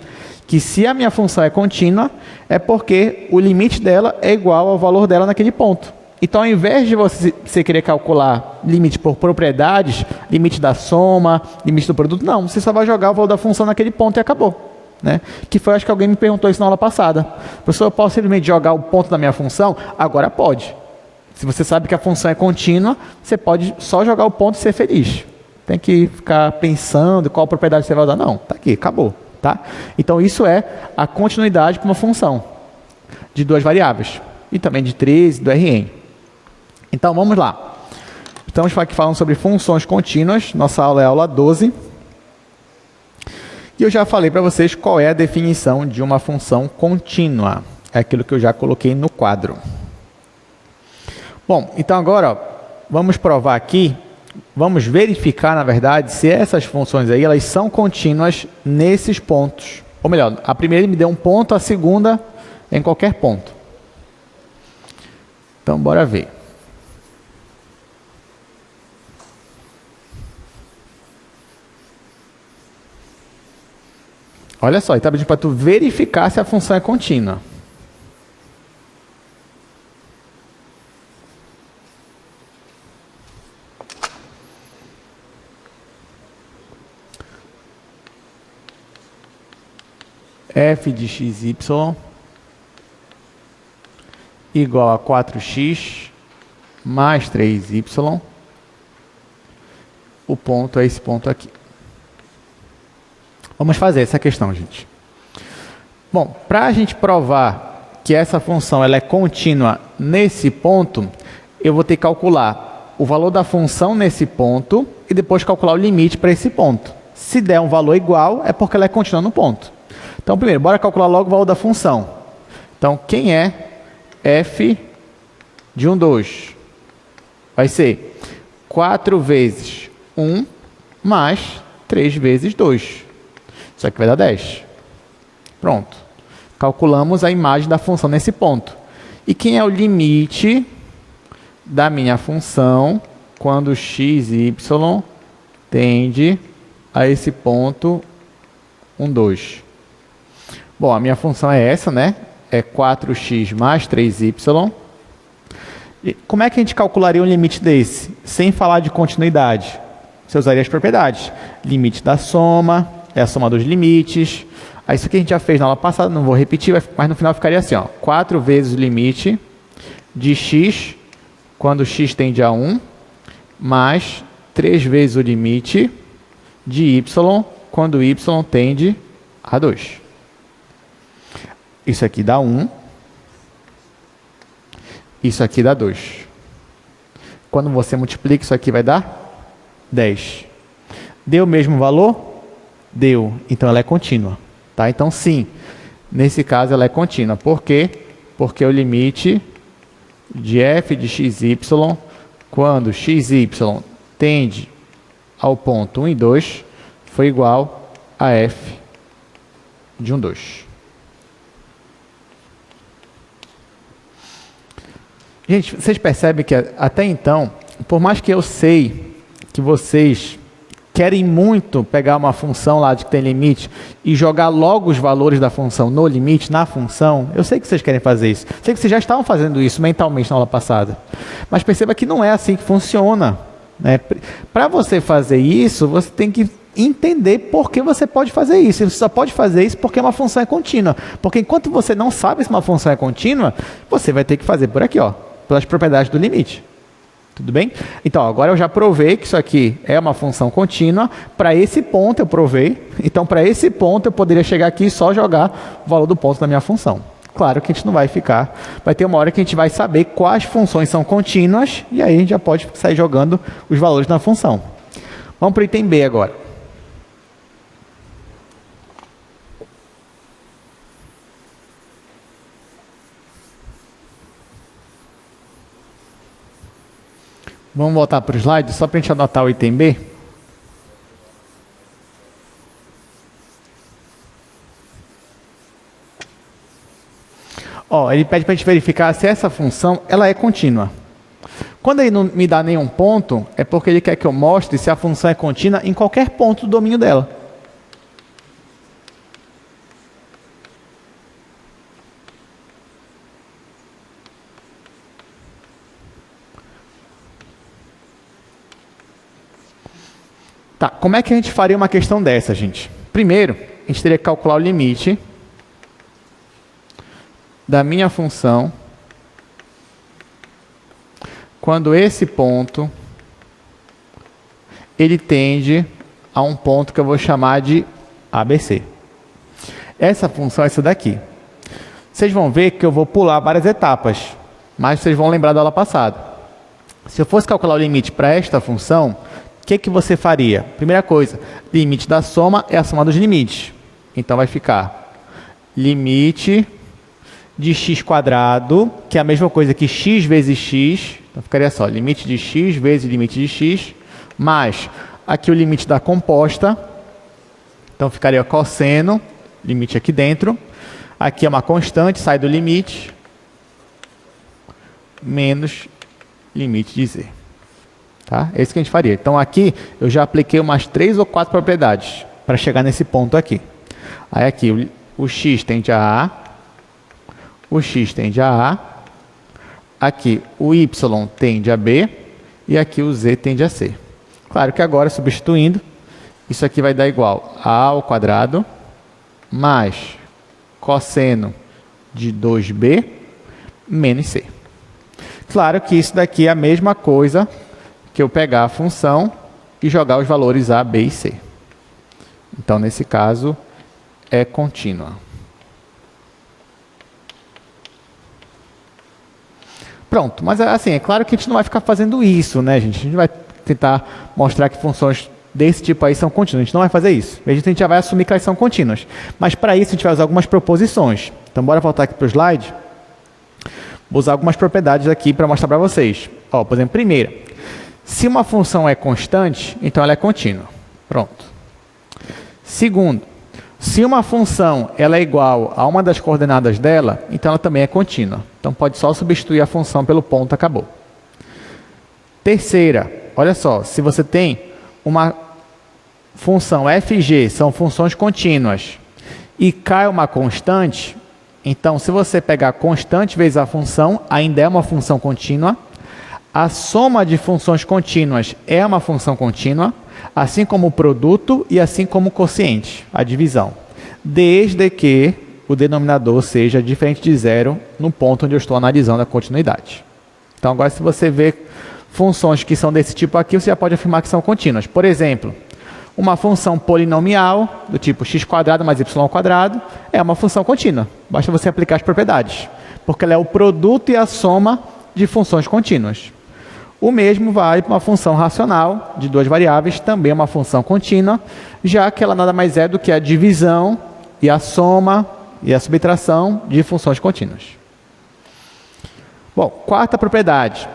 Que se a minha função é contínua, é porque o limite dela é igual ao valor dela naquele ponto. Então, ao invés de você querer calcular limite por propriedades, limite da soma, limite do produto, não. Você só vai jogar o valor da função naquele ponto e acabou. né? Que foi, acho que alguém me perguntou isso na aula passada. Professor, eu posso simplesmente jogar o ponto da minha função? Agora pode. Se você sabe que a função é contínua, você pode só jogar o ponto e ser feliz. Tem que ficar pensando qual propriedade você vai usar. Não, tá aqui, acabou. Tá? Então isso é a continuidade para uma função de duas variáveis. E também de 13, do Rn. Então vamos lá. Estamos aqui falando sobre funções contínuas. Nossa aula é a aula 12. E eu já falei para vocês qual é a definição de uma função contínua. É aquilo que eu já coloquei no quadro. Bom, então agora ó, vamos provar aqui, vamos verificar, na verdade, se essas funções aí elas são contínuas nesses pontos. Ou melhor, a primeira me deu um ponto, a segunda em qualquer ponto. Então, bora ver. Olha só, ele está pedindo para tu verificar se a função é contínua. F de xy igual a 4x mais 3y. O ponto é esse ponto aqui. Vamos fazer essa questão, gente. Bom, para a gente provar que essa função ela é contínua nesse ponto, eu vou ter que calcular o valor da função nesse ponto e depois calcular o limite para esse ponto. Se der um valor igual, é porque ela é contínua no ponto. Então, primeiro, bora calcular logo o valor da função. Então, quem é f de 1, 2? Vai ser 4 vezes 1 mais 3 vezes 2. Isso aqui vai dar 10. Pronto. Calculamos a imagem da função nesse ponto. E quem é o limite da minha função quando x e y tende a esse ponto 1, 2? Bom, a minha função é essa, né? É 4x mais 3y. E como é que a gente calcularia um limite desse? Sem falar de continuidade. Você usaria as propriedades. Limite da soma, é a soma dos limites. Aí isso que a gente já fez na aula passada, não vou repetir, mas no final ficaria assim, ó, 4 vezes o limite de x, quando x tende a 1, mais 3 vezes o limite de y, quando y tende a 2. Isso aqui dá 1. Isso aqui dá 2. Quando você multiplica, isso aqui vai dar 10. Deu o mesmo valor? Deu. Então, ela é contínua. Tá? Então, sim, nesse caso, ela é contínua. Por quê? Porque o limite de f de xy, quando xy tende ao ponto 1 e 2, foi igual a f de 1, 2. Gente, vocês percebem que até então, por mais que eu sei que vocês querem muito pegar uma função lá de que tem limite e jogar logo os valores da função no limite, na função, eu sei que vocês querem fazer isso. Sei que vocês já estavam fazendo isso mentalmente na aula passada. Mas perceba que não é assim que funciona, né? Para você fazer isso, você tem que entender por que você pode fazer isso. Você só pode fazer isso porque uma função é contínua. Porque enquanto você não sabe se uma função é contínua, você vai ter que fazer por aqui, ó, pelas propriedades do limite. Tudo bem? Então, agora eu já provei que isso aqui é uma função contínua. Para esse ponto eu provei. Então, para esse ponto eu poderia chegar aqui e só jogar o valor do ponto da minha função. Claro que a gente não vai ficar. Vai ter uma hora que a gente vai saber quais funções são contínuas e aí a gente já pode sair jogando os valores na função. Vamos para o item B agora. Vamos voltar para o slide, só para a gente anotar o item B. Ó, ele pede para a gente verificar se essa função ela é contínua. Quando ele não me dá nenhum ponto, é porque ele quer que eu mostre se a função é contínua em qualquer ponto do domínio dela. Tá, como é que a gente faria uma questão dessa, gente? Primeiro, a gente teria que calcular o limite da minha função quando esse ponto ele tende a um ponto que eu vou chamar de ABC. Essa função é essa daqui. Vocês vão ver que eu vou pular várias etapas, mas vocês vão lembrar da aula passada. Se eu fosse calcular o limite para esta função, o que você faria? Primeira coisa, limite da soma é a soma dos limites. Então vai ficar limite de x², que é a mesma coisa que x vezes x. Então ficaria só, limite de x vezes limite de x, mais aqui o limite da composta. Então ficaria cosseno, limite aqui dentro. Aqui é uma constante, sai do limite, menos limite de z. Tá? É isso que a gente faria. Então aqui eu já apliquei umas 3 ou 4 propriedades para chegar nesse ponto aqui. Aí aqui o x tende a A, o x tende a A, aqui o y tende a B e aqui o z tende a C. Claro que agora, substituindo, isso aqui vai dar igual a A ao quadrado mais cosseno de 2b menos c. Claro que isso daqui é a mesma coisa que eu pegar a função e jogar os valores a, b e c. Então, nesse caso, é contínua. Pronto, mas assim, é claro que a gente não vai ficar fazendo isso, né, gente? A gente vai tentar mostrar que funções desse tipo aí são contínuas. A gente não vai fazer isso. A gente já vai assumir que elas são contínuas. Mas para isso a gente vai usar algumas proposições. Então, bora voltar aqui para o slide. Vou usar algumas propriedades aqui para mostrar para vocês. Ó, por exemplo, primeira, se uma função é constante, então ela é contínua. Pronto. Segundo, se uma função ela é igual a uma das coordenadas dela, então ela também é contínua. Então pode só substituir a função pelo ponto, acabou. Terceira, olha só, se você tem uma função f e g, são funções contínuas, e cai uma constante, então se você pegar a constante vezes a função, ainda é uma função contínua. A soma de funções contínuas é uma função contínua, assim como o produto e assim como o quociente, a divisão, desde que o denominador seja diferente de zero no ponto onde eu estou analisando a continuidade. Então, agora, se você vê funções que são desse tipo aqui, você já pode afirmar que são contínuas. Por exemplo, uma função polinomial do tipo x² mais y² é uma função contínua. Basta você aplicar as propriedades, porque ela é o produto e a soma de funções contínuas. O mesmo vale para uma função racional de duas variáveis, também é uma função contínua, já que ela nada mais é do que a divisão e a soma e a subtração de funções contínuas. Bom, quarta propriedade,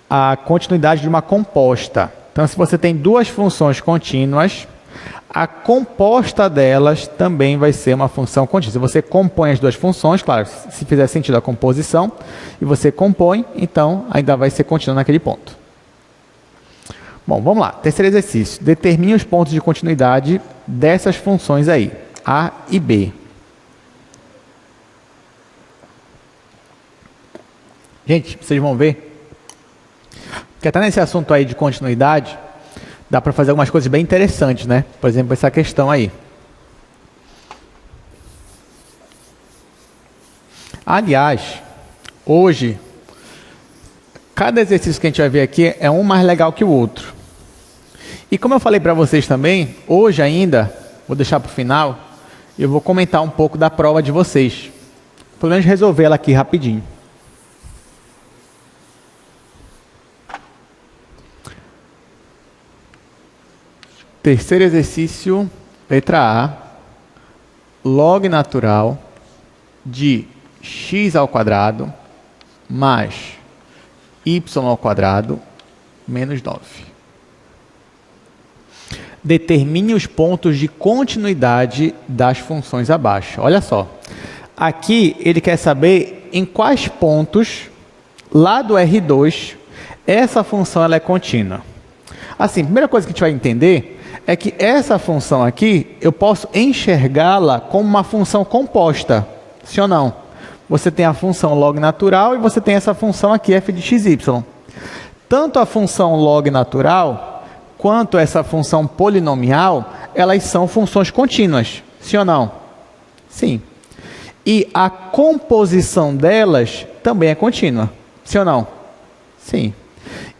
a continuidade de uma composta. Então, se você tem duas funções contínuas, a composta delas também vai ser uma função contínua. Se você compõe as duas funções, claro, se fizer sentido a composição, e você compõe, então ainda vai ser contínua naquele ponto. Bom, vamos lá. Terceiro exercício. Determine os pontos de continuidade dessas funções aí, A e B. Gente, vocês vão ver que até nesse assunto aí de continuidade, dá para fazer algumas coisas bem interessantes, né? Por exemplo, essa questão aí. Aliás, hoje, cada exercício que a gente vai ver aqui é um mais legal que o outro. E como eu falei para vocês também, hoje ainda, vou deixar para o final, eu vou comentar um pouco da prova de vocês. Pelo menos resolver ela aqui rapidinho. Terceiro exercício, letra A, log natural de x² mais y² menos 9. Determine os pontos de continuidade das funções abaixo. Olha só, aqui ele quer saber em quais pontos, lá do R2, essa função ela é contínua. Assim, a primeira coisa que a gente vai entender é que essa função aqui, eu posso enxergá-la como uma função composta, sim ou não? Você tem a função log natural e você tem essa função aqui, f de xy. Tanto a função log natural, quanto essa função polinomial, elas são funções contínuas. Sim ou não? Sim. E a composição delas também é contínua. Sim ou não? Sim.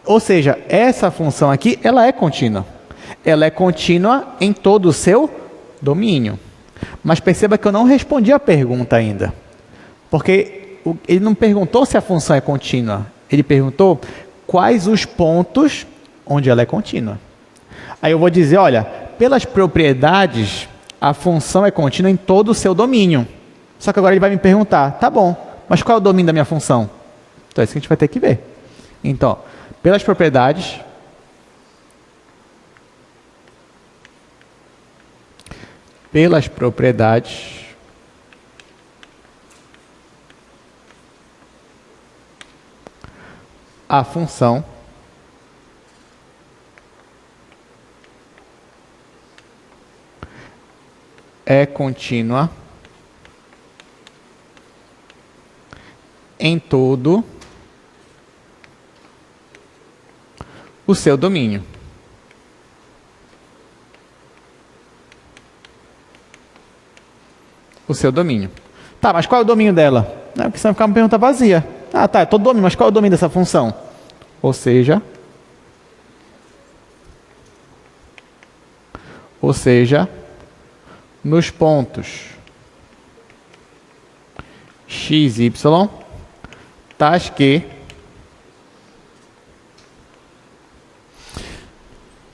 Ou seja, essa função aqui, ela é contínua. Ela é contínua em todo o seu domínio. Mas perceba que eu não respondi a pergunta ainda. Porque ele não perguntou se a função é contínua. Ele perguntou quais os pontos onde ela é contínua. Aí eu vou dizer, olha, pelas propriedades, a função é contínua em todo o seu domínio. Só que agora ele vai me perguntar, tá bom, mas qual é o domínio da minha função? Então é isso que a gente vai ter que ver. Então, pelas propriedades, a função é contínua em todo o seu domínio. O seu domínio. Tá, mas qual é o domínio dela? Não, porque senão ficar uma pergunta vazia. Ah, tá, é todo domínio, mas qual é o domínio dessa função? Ou seja, nos pontos x, y, tais que...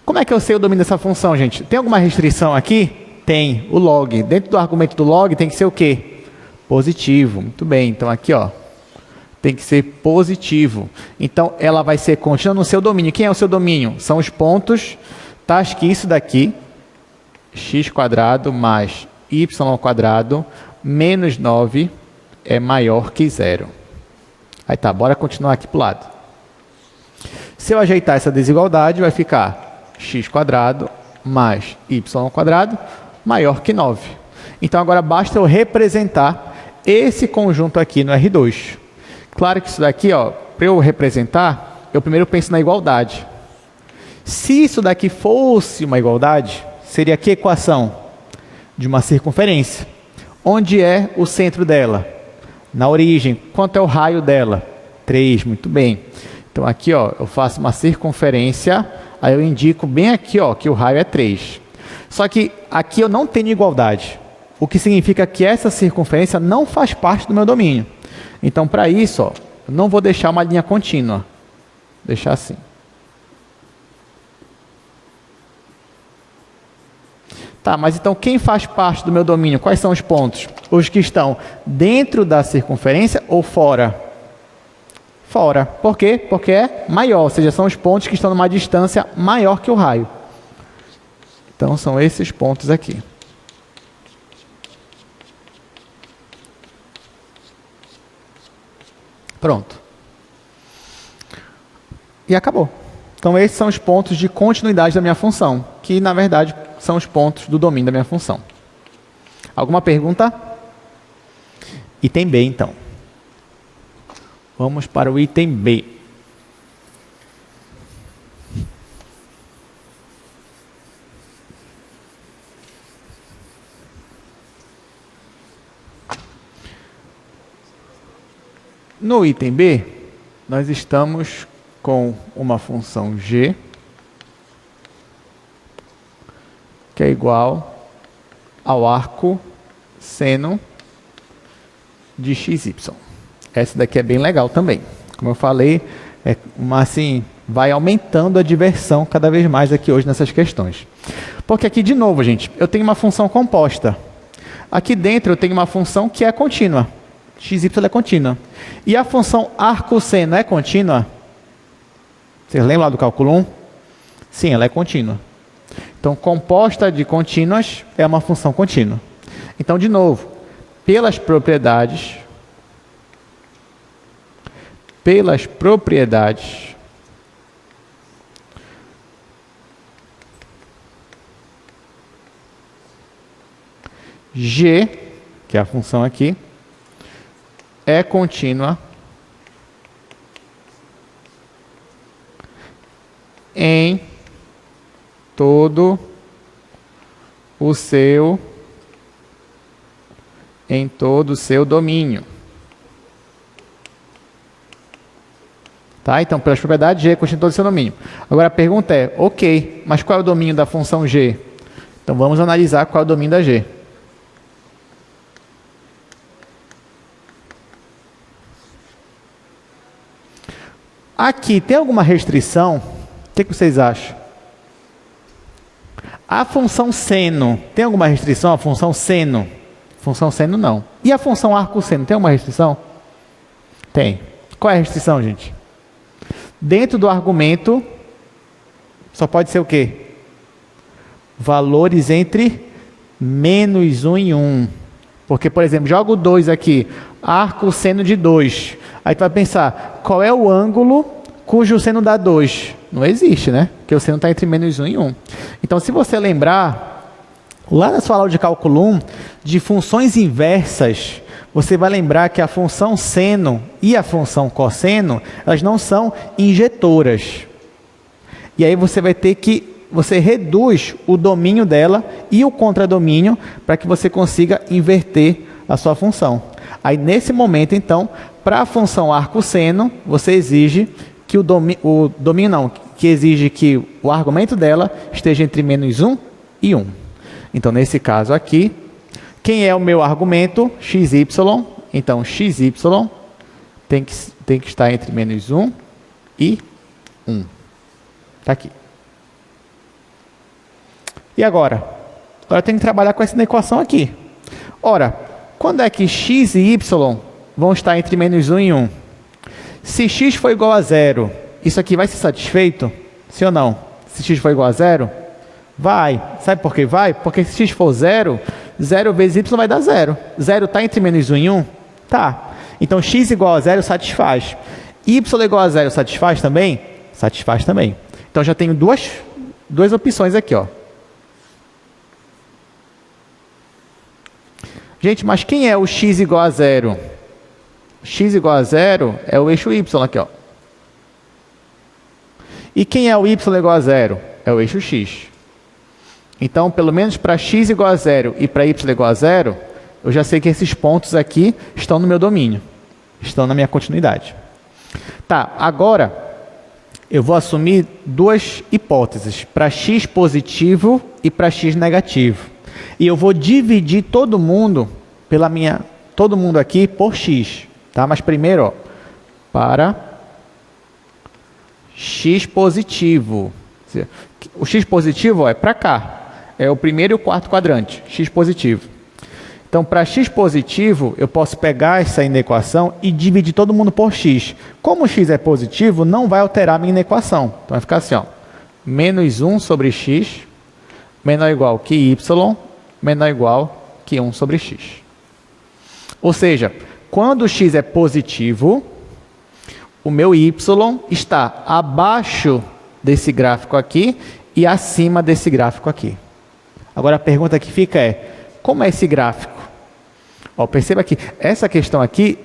Como é que eu sei o domínio dessa função, gente? Tem alguma restrição aqui? Tem, o log. Dentro do argumento do log tem que ser o quê? Positivo. Muito bem, então aqui, ó, tem que ser positivo. Então, ela vai ser contínua no seu domínio. Quem é o seu domínio? São os pontos, tais que isso daqui, x² mais y² menos 9 é maior que 0. Aí tá, bora continuar aqui para o lado. Se eu ajeitar essa desigualdade, vai ficar x² mais y² maior que 9. Então, agora basta eu representar esse conjunto aqui no R2. Claro que isso daqui, ó, para eu representar, eu primeiro penso na igualdade. Se isso daqui fosse uma igualdade, seria que equação? De uma circunferência. Onde é o centro dela? Na origem. Quanto é o raio dela? 3, muito bem. Então aqui, ó, eu faço uma circunferência, aí eu indico bem aqui, ó, que o raio é 3. Só que aqui eu não tenho igualdade, o que significa que essa circunferência não faz parte do meu domínio. Então, para isso, ó, eu não vou deixar uma linha contínua. Vou deixar assim. Tá, mas então quem faz parte do meu domínio? Quais são os pontos? Os que estão dentro da circunferência ou fora? Fora. Por quê? Porque é maior, ou seja, são os pontos que estão numa distância maior que o raio. Então, são esses pontos aqui. Pronto. E acabou. Então, esses são os pontos de continuidade da minha função, que, na verdade, são os pontos do domínio da minha função. Alguma pergunta? Item B, então. Vamos para o item B. No item B, nós estamos com uma função g, que é igual ao arco seno de xy. Essa daqui é bem legal também. Como eu falei, assim, vai aumentando a diversão cada vez mais aqui hoje nessas questões. Porque aqui, de novo, gente, eu tenho uma função composta. Aqui dentro eu tenho uma função que é contínua. xy é contínua. E a função arco-seno é contínua? Vocês lembram lá do cálculo 1? Sim, ela é contínua. Então, composta de contínuas é uma função contínua. Então, de novo, pelas propriedades, g, que é a função aqui, é contínua em todo o seu em todo o seu domínio. Tá? Então, pelas propriedades, G continua em todo o seu domínio. Agora a pergunta é, ok, mas qual é o domínio da função G? Então vamos analisar qual é o domínio da G. Aqui tem alguma restrição? O que vocês acham? A função seno, tem alguma restrição? A função seno? Função seno não. E a função arcosseno, tem alguma restrição? Tem. Qual é a restrição, gente? Dentro do argumento, só pode ser o quê? Valores entre menos 1 e 1. Porque, por exemplo, jogo 2 aqui, arcosseno de 2. Aí tu vai pensar, qual é o ângulo cujo seno dá 2? Não existe, né? Porque o seno está entre menos 1 e 1. Então, se você lembrar, lá na sua aula de cálculo 1, de funções inversas, você vai lembrar que a função seno e a função cosseno, elas não são injetoras. E aí você vai ter que, você reduz o domínio dela e o contradomínio para que você consiga inverter a sua função. Aí nesse momento, então, para a função arcosseno, você exige que que exige que o argumento dela esteja entre menos 1 e 1. Então, nesse caso aqui, quem é o meu argumento? XY. Então, XY tem que estar entre menos 1 e 1. Está aqui. E agora? Agora eu tenho que trabalhar com essa equação aqui. Ora, quando é que x e y vão estar entre menos 1 e 1? Se x for igual a 0, isso aqui vai ser satisfeito? Sim ou não? Se x for igual a 0? Vai. Sabe por que vai? Porque se x for 0, 0 vezes y vai dar 0. 0 está entre menos 1 e 1? Tá. Então x igual a 0 satisfaz. Y igual a 0 satisfaz também? Satisfaz também. Então já tenho duas opções aqui, ó. Gente, mas quem é o x igual a 0? X igual a 0 é o eixo y aqui, ó. E quem é o y igual a 0? É o eixo x. Então, pelo menos para x igual a 0 e para y igual a 0, eu já sei que esses pontos aqui estão no meu domínio. Estão na minha continuidade. Tá, agora eu vou assumir duas hipóteses, para x positivo e para x negativo. E eu vou dividir todo mundo aqui por x. Tá? Mas primeiro, ó, para x positivo. O x positivo, ó, é para cá. É o primeiro e o quarto quadrante, x positivo. Então, para x positivo, eu posso pegar essa inequação e dividir todo mundo por x. Como x é positivo, não vai alterar a minha inequação. Então, vai ficar assim, ó, menos 1 sobre x menor ou igual que y menor ou igual que 1 sobre x. Ou seja, quando x é positivo, o meu y está abaixo desse gráfico aqui e acima desse gráfico aqui. Agora a pergunta que fica é, como é esse gráfico? Ó, perceba que essa questão aqui,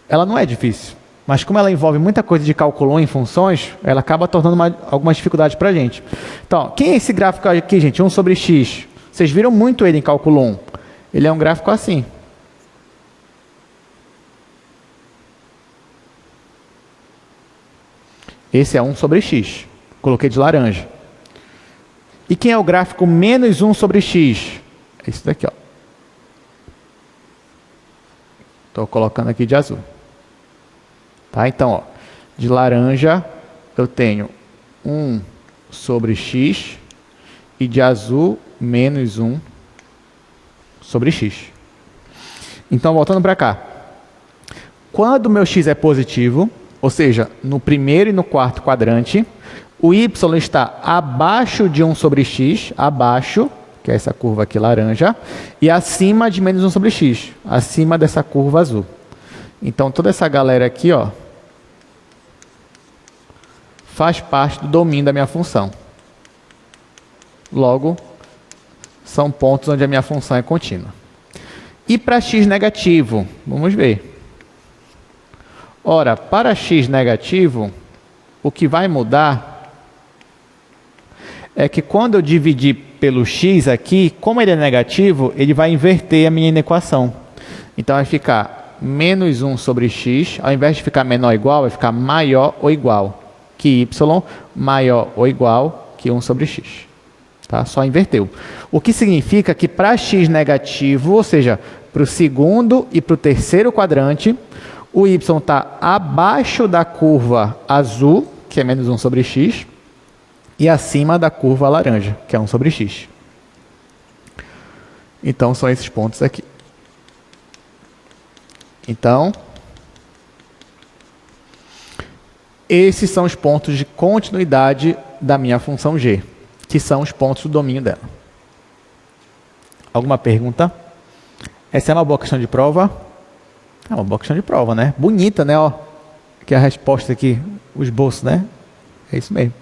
ela não é difícil, mas como ela envolve muita coisa de cálculo em funções, ela acaba tornando algumas dificuldades para a gente. Então, quem é esse gráfico aqui, gente? 1 sobre x. Vocês viram muito ele em cálculo 1. Ele é um gráfico assim. Esse é 1 sobre x. Coloquei de laranja. E quem é o gráfico menos 1 sobre x? É esse daqui, ó. Estou colocando aqui de azul. Tá? Então, ó, de laranja eu tenho 1 sobre x e de azul menos 1 sobre x. Então, voltando para cá. Quando o meu x é positivo, ou seja, no primeiro e no quarto quadrante, o y está abaixo de 1 sobre x, abaixo, que é essa curva aqui laranja, e acima de menos 1 sobre x, acima dessa curva azul. Então, toda essa galera aqui, ó, faz parte do domínio da minha função. Logo, são pontos onde a minha função é contínua. E para x negativo, vamos ver. Ora, para x negativo, o que vai mudar é que quando eu dividir pelo x aqui, como ele é negativo, ele vai inverter a minha equação. Então vai ficar menos 1 sobre x, ao invés de ficar menor ou igual, vai ficar maior ou igual que y, maior ou igual que 1 sobre x. Tá? Só inverteu. O que significa que para x negativo, ou seja, para o segundo e para o terceiro quadrante, o y está abaixo da curva azul, que é menos 1 sobre x, e acima da curva laranja, que é 1 sobre x. Então, são esses pontos aqui. Então, esses são os pontos de continuidade da minha função g, que são os pontos do domínio dela. Alguma pergunta? Essa é uma boa questão de prova? É uma boa questão de prova, né? Bonita, né? Ó, que é a resposta aqui, o esboço, né? É isso mesmo.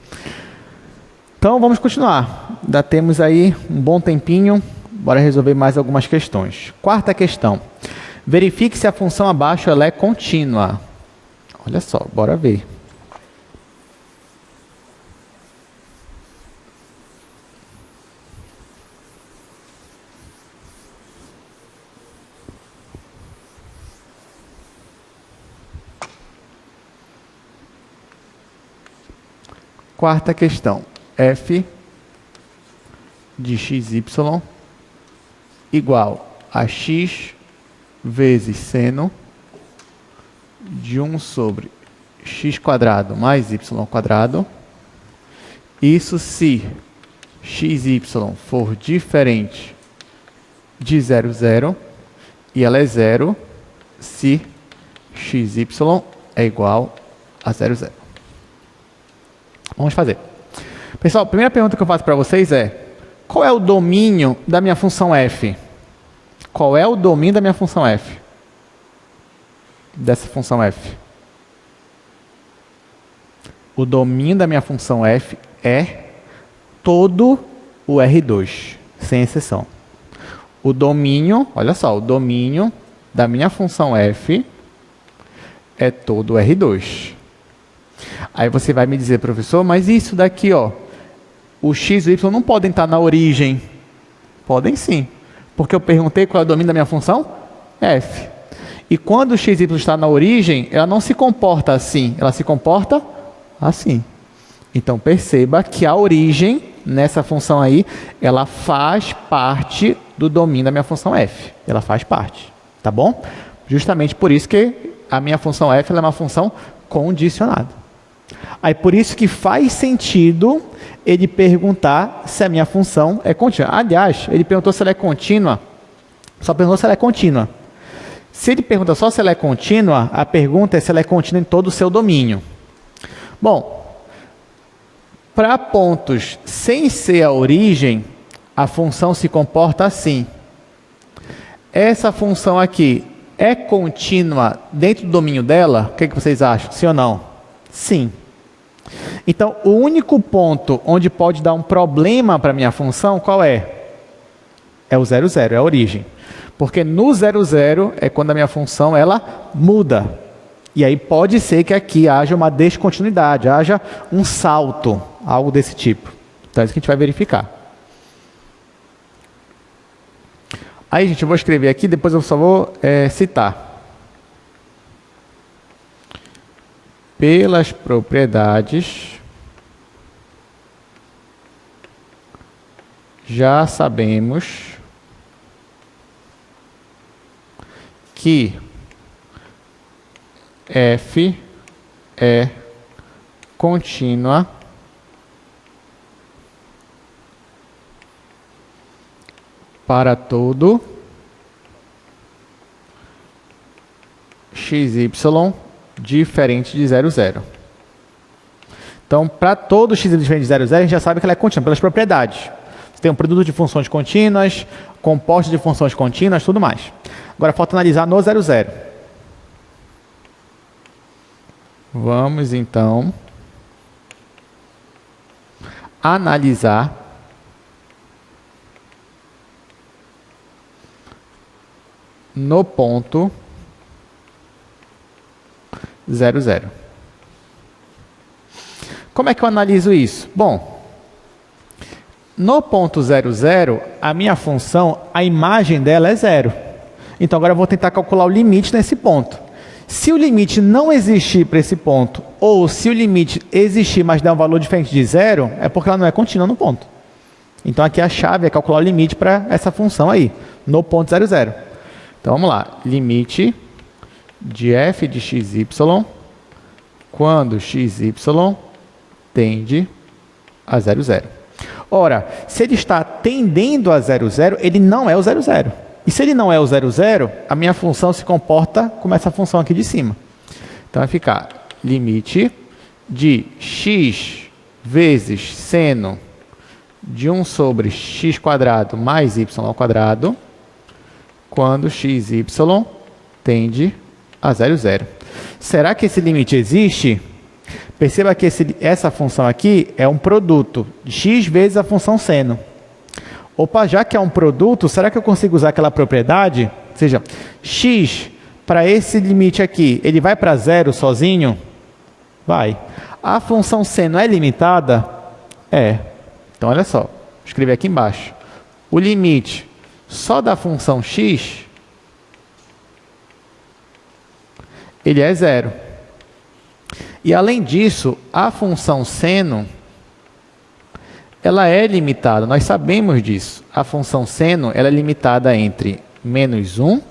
Então, vamos continuar. Ainda temos aí um bom tempinho. Bora resolver mais algumas questões. Quarta questão. Verifique se a função abaixo ela é contínua. Olha só, bora ver. Quarta questão. F de xy igual a x vezes seno de 1 sobre x quadrado mais y quadrado. Isso se xy for diferente de 0, 0 e ela é 0 se xy é igual a 0, 0. Vamos fazer. Pessoal, a primeira pergunta que eu faço para vocês é: qual é o domínio da minha função f? Qual é o domínio da minha função f? Dessa função f. O domínio da minha função f é todo o R2, sem exceção. O domínio, olha só, o domínio da minha função f é todo o R2. Aí você vai me dizer, professor, mas isso daqui, ó, o x e o y não podem estar na origem. Podem sim, porque eu perguntei qual é o domínio da minha função? F. E quando o x e y está na origem, ela não se comporta assim, ela se comporta assim. Então perceba que a origem, nessa função aí, ela faz parte do domínio da minha função f. Ela faz parte, tá bom? Justamente por isso que a minha função f ela é uma função condicionada. Aí por isso que faz sentido ele perguntar se a minha função é contínua. Aliás, ele perguntou se ela é contínua, só perguntou se ela é contínua. Se ele pergunta só se ela é contínua, a pergunta é se ela é contínua em todo o seu domínio. Bom, para pontos sem ser a origem, a função se comporta assim. Essa função aqui é contínua dentro do domínio dela? O que vocês acham? Sim ou não? Sim. Então, o único ponto onde pode dar um problema para a minha função, qual é? É o 0, 0, é a origem. Porque no 0, 0 é quando a minha função ela muda. E aí pode ser que aqui haja uma descontinuidade, haja um salto, algo desse tipo. Então é isso que a gente vai verificar. Aí, gente, eu vou escrever aqui, depois eu só vou citar. Pelas propriedades, já sabemos que f é contínua para todo xy diferente de 0, 0. Então, para todo x diferente de 0, 0, a gente já sabe que ela é contínua pelas propriedades. Você tem um produto de funções contínuas, composto de funções contínuas, tudo mais. Agora, falta analisar no 0, 0. Vamos, então, analisar no ponto 0, 0. Como é que eu analiso isso? Bom, No ponto 0, 0, a minha função, a imagem dela é 0. Então, agora eu vou tentar calcular o limite nesse ponto. Se o limite não existir para esse ponto, ou se o limite existir, mas der um valor diferente de 0, é porque ela não é contínua no ponto. Então, aqui a chave é calcular o limite para essa função aí, no ponto 0, 0. Então, vamos lá. Limite de f de xy quando xy tende a 0, 0. Ora, se ele está tendendo a 0, 0, ele não é o 0, 0. E se ele não é o 0, 0, a minha função se comporta como essa função aqui de cima. Então, vai ficar limite de x vezes seno de 1 sobre x² mais y² quando xy tende a 0, 0. Será que esse limite existe? Perceba que essa função aqui é um produto de x vezes a função seno. Opa, já que é um produto, será que eu consigo usar aquela propriedade? Ou seja, x para esse limite aqui, ele vai para 0 sozinho? Vai. A função seno é limitada? É. Então, olha só, vou escrever aqui embaixo. O limite só da função x, ele é 0. E, além disso, a função seno, ela é limitada. Nós sabemos disso. A função seno, ela é limitada entre menos 1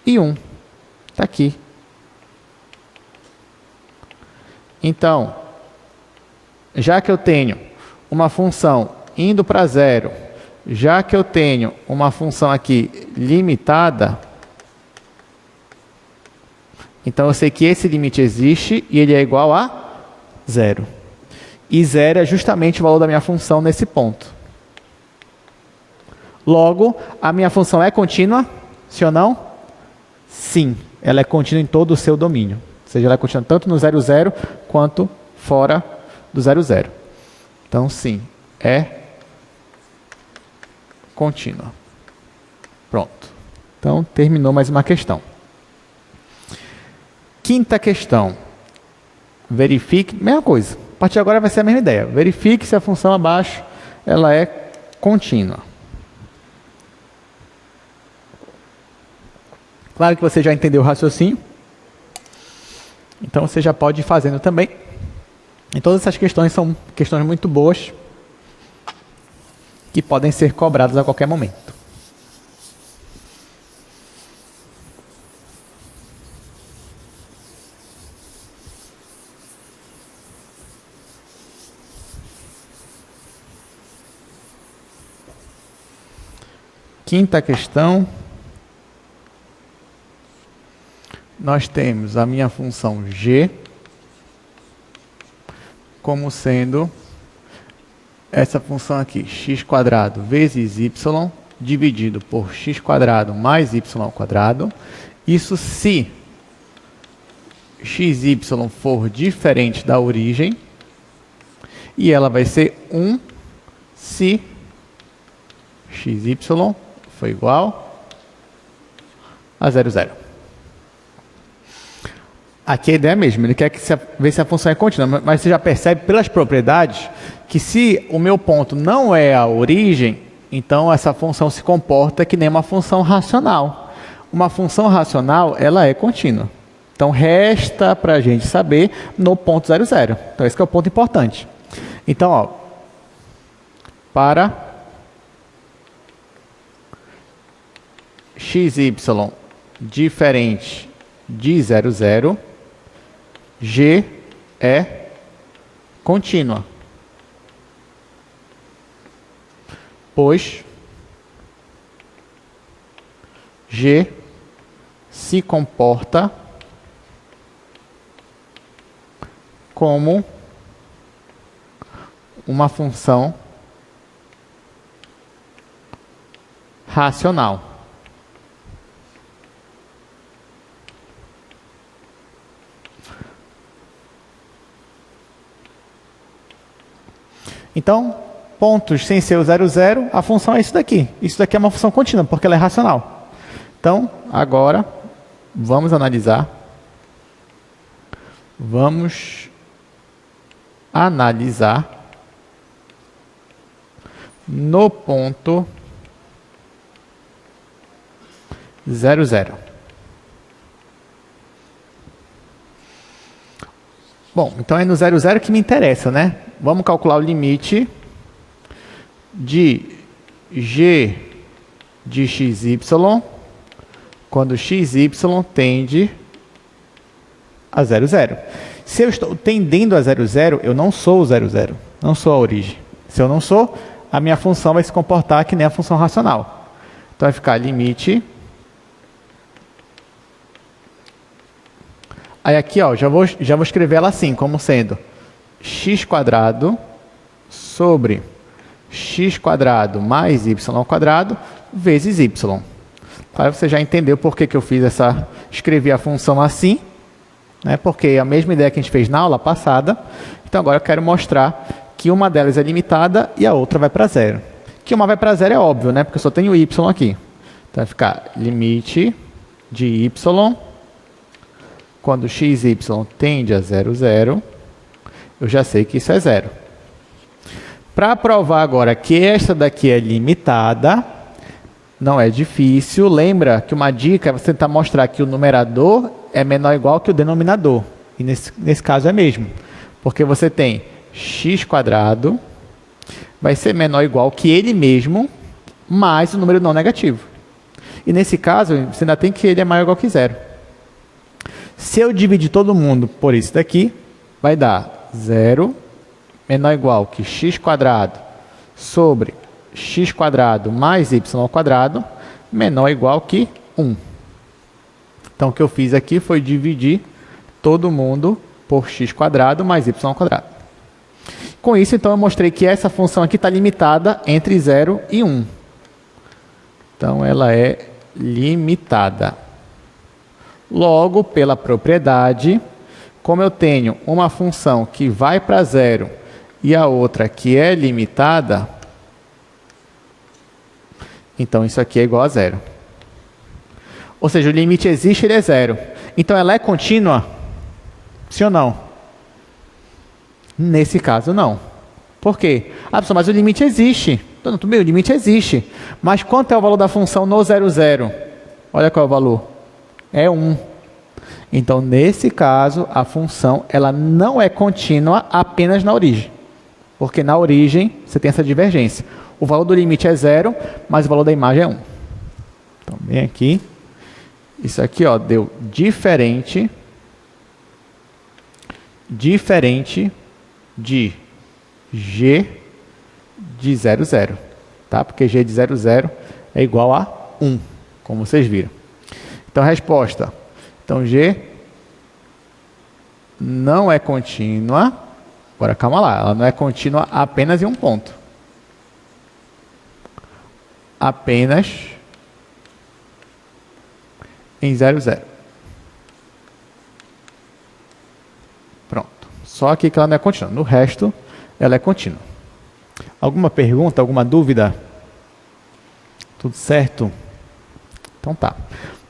e 1. Está aqui. Então, já que eu tenho uma função indo para 0, já que eu tenho uma função aqui limitada, então eu sei que esse limite existe e ele é igual a 0. E 0 é justamente o valor da minha função nesse ponto. Logo, a minha função é contínua? Sim ou não? Sim, ela é contínua em todo o seu domínio. Ou seja, ela é contínua tanto no 0, 0 quanto fora do 0, 0. Então, sim, é contínua. Pronto. Então, terminou mais uma questão. Quinta questão. Verifique, mesma coisa. A partir de agora vai ser a mesma ideia. Verifique se a função abaixo ela é contínua. Claro que você já entendeu o raciocínio. Então, você já pode ir fazendo também. E todas essas questões são questões muito boas que podem ser cobradas a qualquer momento. Quinta questão. Nós temos a minha função g como sendo essa função aqui, x² vezes y dividido por x² mais y². Isso se xy for diferente da origem, e ela vai ser 1 se xy for igual a 0, 0. Aqui a ideia é mesmo, ele quer ver se a função é contínua, mas você já percebe pelas propriedades que se o meu ponto não é a origem, então essa função se comporta que nem uma função racional. Uma função racional, ela é contínua. Então, resta para a gente saber no ponto 0, 0. Então, esse que é o ponto importante. Então, ó, para xy diferente de 0, 0, g é contínua, pois g se comporta como uma função racional. Então, pontos sem ser o 0, 0, a função é isso daqui. Isso daqui é uma função contínua, porque ela é racional. Então, agora, vamos analisar. Vamos analisar no ponto 0, 0. Bom, então é no 0, 0 que me interessa, né? Vamos calcular o limite de g de xy quando xy tende a 0, 0. Se eu estou tendendo a 0, 0, eu não sou o 0, 0. Não sou a origem. Se eu não sou, a minha função vai se comportar que nem a função racional. Então vai ficar limite. Aí aqui, ó, já vou escrever ela assim, como sendo x² sobre x² mais y² vezes y. Aí você já entendeu por que eu fiz escrevi a função assim, né? Porque é a mesma ideia que a gente fez na aula passada. Então agora eu quero mostrar que uma delas é limitada e a outra vai para zero. Que uma vai para zero é óbvio, né? Porque eu só tenho y aqui. Então vai ficar limite de y quando xy tende a 0, 0. Eu já sei que isso é zero. Para provar agora que esta daqui é limitada, não é difícil. Lembra que uma dica é você tentar mostrar que o numerador é menor ou igual que o denominador. E nesse caso é mesmo. Porque você tem x² vai ser menor ou igual que ele mesmo, mais o número não negativo. E nesse caso, você ainda tem que ele é maior ou igual que zero. Se eu dividir todo mundo por isso daqui, vai dar 0 menor ou igual que x² sobre x² mais y² menor ou igual que 1. Então, o que eu fiz aqui foi dividir todo mundo por x² mais y². Com isso, então, eu mostrei que essa função aqui está limitada entre 0 e 1. Então, ela é limitada. Logo, pela propriedade, como eu tenho uma função que vai para 0 e a outra que é limitada, então isso aqui é igual a 0. Ou seja, o limite existe, ele é 0. Então ela é contínua? Sim ou não? Nesse caso, não. Por quê? Ah, pessoal, mas o limite existe. Então, tudo bem, o limite existe. Mas quanto é o valor da função no 0, 0? Olha qual é o valor. É 1. Então, nesse caso, a função ela não é contínua apenas na origem. Porque na origem você tem essa divergência. O valor do limite é 0, mas o valor da imagem é 1. Então, vem aqui. Isso aqui, ó, deu diferente de g de 0, 0. Tá? Porque g de 0, 0 é igual a 1, como vocês viram. Então, a resposta. Então, g não é contínua. Agora, calma lá. Ela não é contínua apenas em um ponto. Apenas em 0, 0. Pronto. Só aqui que ela não é contínua. No resto, ela é contínua. Alguma pergunta, alguma dúvida? Tudo certo? Então tá.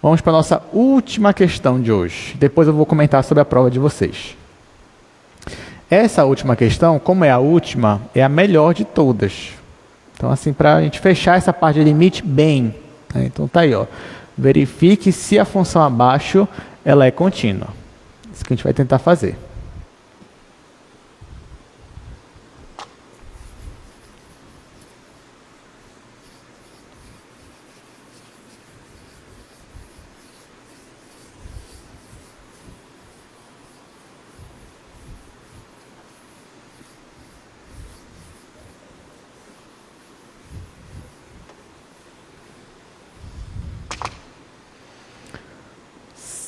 Vamos para a nossa última questão de hoje. Depois eu vou comentar sobre a prova de vocês. Essa última questão, como é a última, é a melhor de todas. Então, assim, para a gente fechar essa parte de limite bem. Né? Então, tá aí, ó. Verifique se a função abaixo ela é contínua. Isso que a gente vai tentar fazer.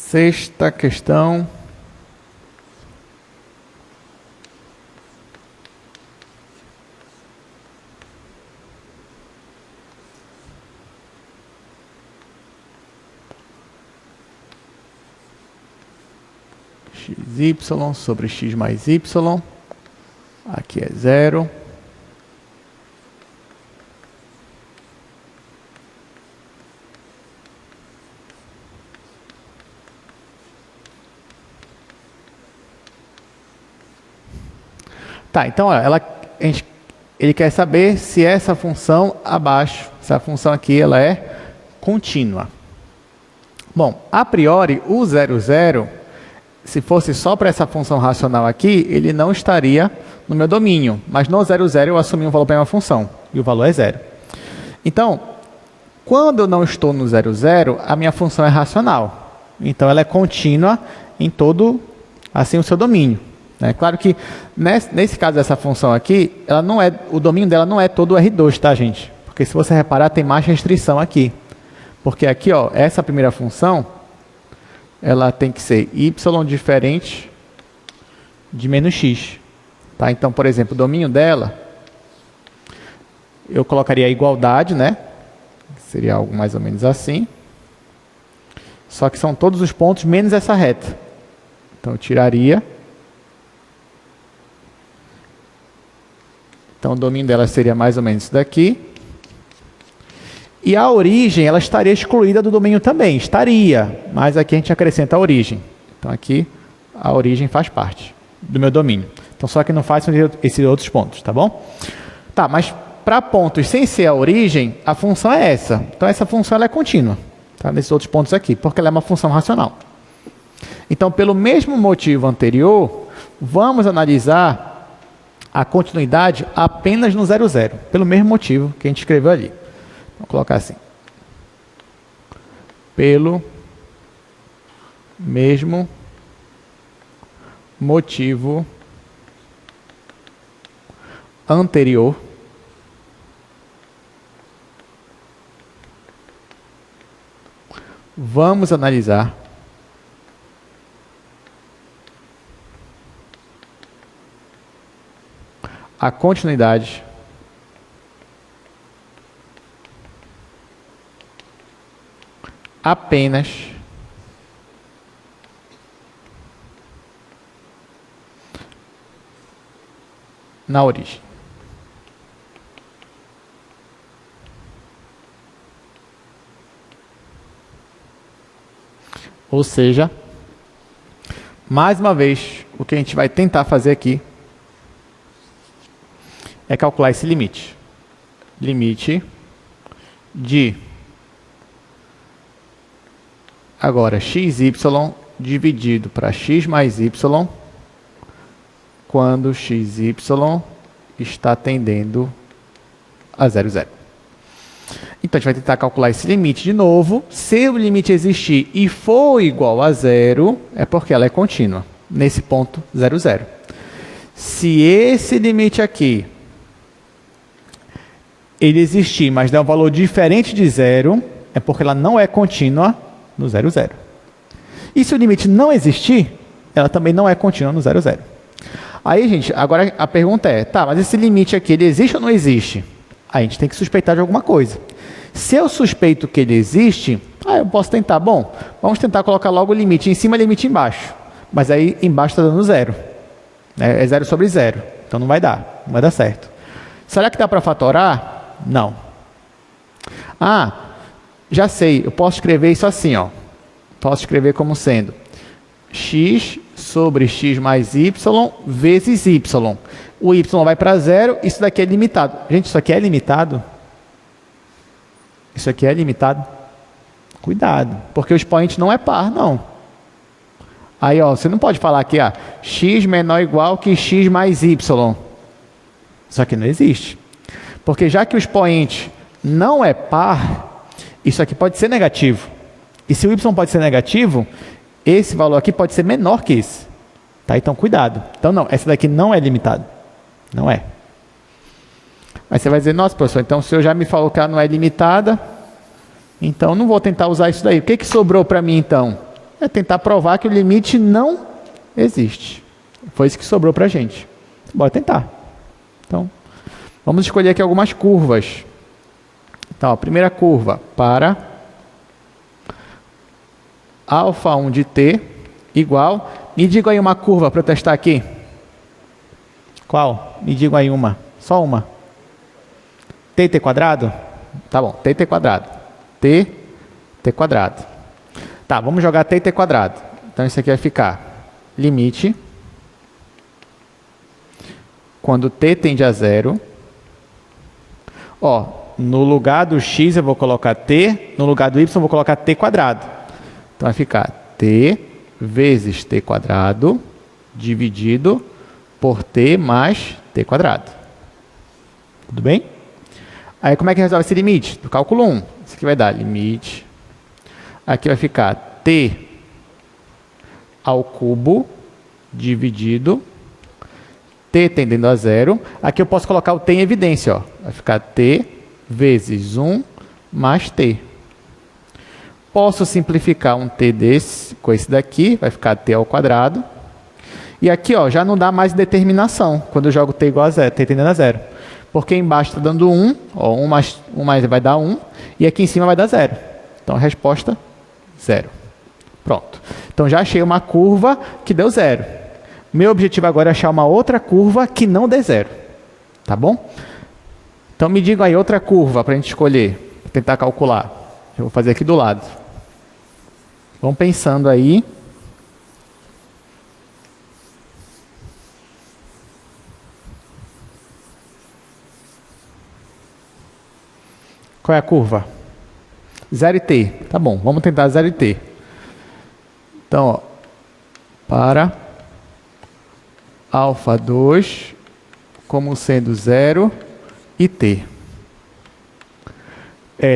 Sexta questão. xy sobre x mais y. Aqui é 0. Tá, então ó, a gente ele quer saber se essa função abaixo, se a função aqui ela é contínua. Bom, a priori, o 0,0, se fosse só para essa função racional aqui, ele não estaria no meu domínio. Mas no 0,0 eu assumi um valor para uma função, e o valor é 0. Então, quando eu não estou no 0,0, a minha função é racional. Então, ela é contínua em todo assim, o seu domínio. É claro que, nesse caso dessa função aqui, ela não é, o domínio dela não é todo o R2, tá, gente? Porque se você reparar, tem mais restrição aqui. Porque aqui, ó, essa primeira função, ela tem que ser y diferente de menos x. Tá? Então, por exemplo, o domínio dela, eu colocaria a igualdade, né? Seria algo mais ou menos assim. Só que são todos os pontos menos essa reta. Então, eu tiraria. Então, o domínio dela seria mais ou menos isso daqui. E a origem, ela estaria excluída do domínio também. Estaria, mas aqui a gente acrescenta a origem. Então, aqui, a origem faz parte do meu domínio. Então, só que não faz esses outros pontos, tá bom? Tá, mas para pontos sem ser a origem, a função é essa. Então, essa função ela é contínua, tá? Nesses outros pontos aqui, porque ela é uma função racional. Então, pelo mesmo motivo anterior, vamos analisar a continuidade apenas no 0,0. Pelo mesmo motivo que a gente escreveu ali. Vou colocar assim. Pelo mesmo motivo anterior, vamos analisar a continuidade apenas na origem. Ou seja, mais uma vez, o que a gente vai tentar fazer aqui é calcular esse limite. Limite de agora xy dividido para x mais y quando xy está tendendo a 0,0. Então, a gente vai tentar calcular esse limite de novo. Se o limite existir e for igual a 0, é porque ela é contínua, nesse ponto 0,0. Se esse limite aqui ele existir, mas der um valor diferente de 0, é porque ela não é contínua no 0,0. E se o limite não existir, ela também não é contínua no 0,0. Aí, gente, agora a pergunta é, tá, mas esse limite aqui, ele existe ou não existe? Aí a gente tem que suspeitar de alguma coisa. Se eu suspeito que ele existe, eu posso tentar, bom, vamos tentar colocar logo o limite em cima e o limite embaixo. Mas aí embaixo está dando 0. É 0 sobre 0. Então não vai dar certo. Será que dá para fatorar? Não. Já sei, eu posso escrever isso assim, ó. Posso escrever como sendo x sobre x mais y vezes y. O y vai para 0, isso daqui é limitado. Gente, isso aqui é limitado? Isso aqui é limitado? Cuidado, porque o expoente não é par, não. Aí, ó, você não pode falar aqui, x menor ou igual que x mais y. Isso aqui não existe. Porque já que o expoente não é par, isso aqui pode ser negativo. E se o y pode ser negativo, esse valor aqui pode ser menor que esse. Tá? Então, cuidado. Então, não, essa daqui não é limitada. Não é. Mas você vai dizer, nossa, professor, então o senhor já me falou que ela não é limitada, então não vou tentar usar isso daí. O que sobrou para mim, então? É tentar provar que o limite não existe. Foi isso que sobrou para a gente. Bora tentar. Então, vamos escolher aqui algumas curvas. Então, a primeira curva para α1 de t igual... Me diga aí uma curva para eu testar aqui. Qual? Me diga aí uma. Só uma. T quadrado? Tá bom, t quadrado. T quadrado. Tá, vamos jogar t quadrado. Então, isso aqui vai ficar limite. Quando t tende a 0, Ó, no lugar do x eu vou colocar t, no lugar do y eu vou colocar t quadrado. Então vai ficar t vezes t quadrado dividido por t mais t quadrado. Tudo bem? Aí como é que resolve esse limite? Do cálculo 1. Isso aqui vai dar limite. Aqui vai ficar t ao cubo dividido t tendendo a zero. Aqui eu posso colocar o t em evidência. Ó. Vai ficar t vezes 1 mais t. Posso simplificar um t desse com esse daqui. Vai ficar t ao quadrado. E aqui ó, já não dá mais determinação quando eu jogo t igual a zero, t tendendo a zero. Porque embaixo está dando 1, ó, 1 mais vai dar 1, e aqui em cima vai dar 0. Então a resposta, 0. Pronto. Então já achei uma curva que deu 0. Meu objetivo agora é achar uma outra curva que não dê 0. Tá bom? Então me diga aí outra curva para a gente escolher, tentar calcular. Eu vou fazer aqui do lado. Vão pensando aí. Qual é a curva? 0 e t. Tá bom, vamos tentar 0 e t. Então, ó, para alfa 2 como sendo 0 e t.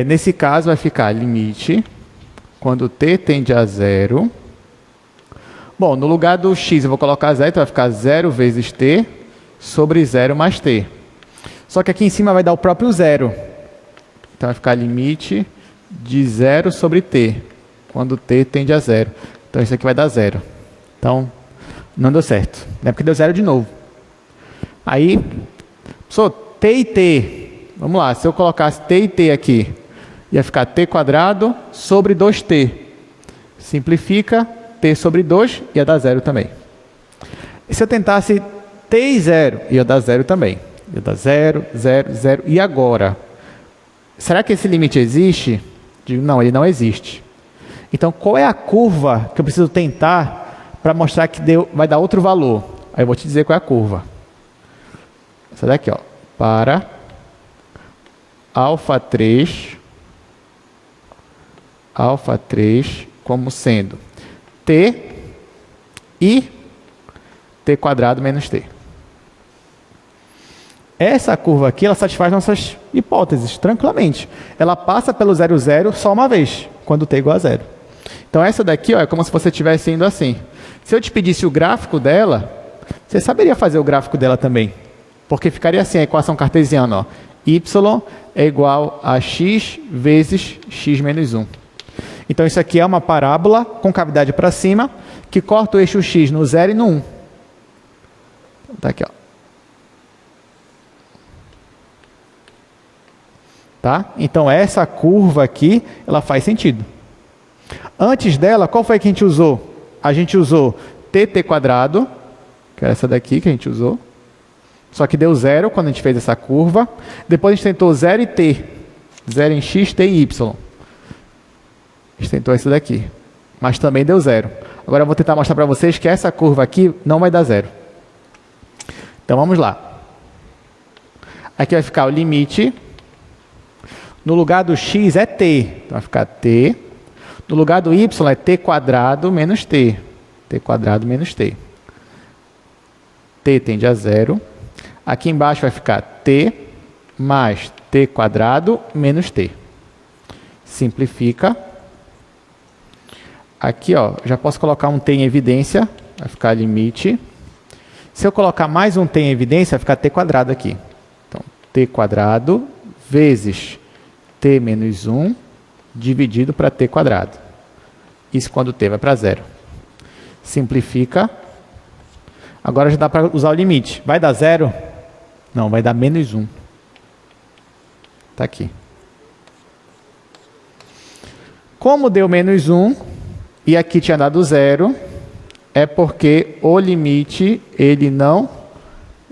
Nesse caso vai ficar limite quando t tende a 0. Bom, no lugar do x eu vou colocar 0, então vai ficar 0 vezes t sobre 0 mais t. Só que aqui em cima vai dar o próprio 0. Então vai ficar limite de 0 sobre t, quando t tende a 0. Então isso aqui vai dar 0. Então não deu certo, né? Porque deu 0 de novo. Aí, t e t, vamos lá, se eu colocasse t e t aqui, ia ficar t quadrado sobre 2t. Simplifica, t sobre 2 ia dar 0 também. E se eu tentasse t e 0, ia dar 0 também. Ia dar 0, 0, 0. E agora? Será que esse limite existe? Não, ele não existe. Então, qual é a curva que eu preciso tentar para mostrar que vai dar outro valor? Aí eu vou te dizer qual é a curva. Essa daqui, ó. Para alfa 3 como sendo t e t quadrado menos t. Essa curva aqui, ela satisfaz nossas hipóteses, tranquilamente. Ela passa pelo 0, 0 só uma vez, quando t é igual a 0. Então, essa daqui ó, é como se você estivesse indo assim. Se eu te pedisse o gráfico dela, você saberia fazer o gráfico dela também. Porque ficaria assim, a equação cartesiana. Ó. Y é igual a x vezes x menos 1. Então, isso aqui é uma parábola com cavidade para cima, que corta o eixo x no 0 e no 1. Tá aqui, ó. Tá? Então, essa curva aqui, ela faz sentido. Antes dela, qual foi que a gente usou? A gente usou tt quadrado, que é essa daqui que a gente usou. Só que deu 0 quando a gente fez essa curva. Depois a gente tentou 0 e t. 0 em x, t e y. A gente tentou esse daqui. Mas também deu 0. Agora eu vou tentar mostrar para vocês que essa curva aqui não vai dar 0. Então, vamos lá. Aqui vai ficar o limite. No lugar do x é t, então vai ficar t. No lugar do y é t quadrado menos t. T quadrado menos t. T tende a 0. Aqui embaixo vai ficar t mais t quadrado menos t. Simplifica. Aqui ó, já posso colocar um t em evidência, vai ficar limite. Se eu colocar mais um t em evidência, vai ficar t quadrado aqui. Então, t quadrado vezes t menos 1 dividido para t quadrado. Isso quando t vai para 0. Simplifica. Agora já dá para usar o limite. Vai dar 0? Não, vai dar menos 1. Está aqui. Como deu menos 1 e aqui tinha dado 0, é porque o limite ele não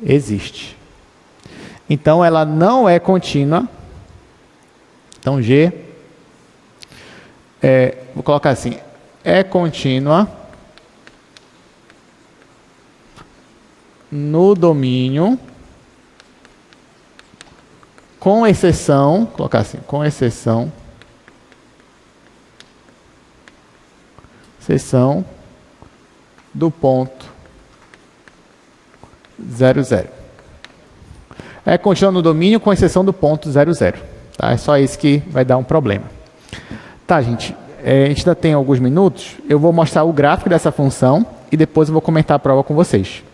existe. Então, ela não é contínua. Então, G, vou colocar assim, é contínua no domínio com exceção, vou colocar assim, com exceção do ponto 00. Continua no domínio com exceção do ponto 00. Tá? É só isso que vai dar um problema. Tá, gente. A gente ainda tem alguns minutos. Eu vou mostrar o gráfico dessa função e depois eu vou comentar a prova com vocês.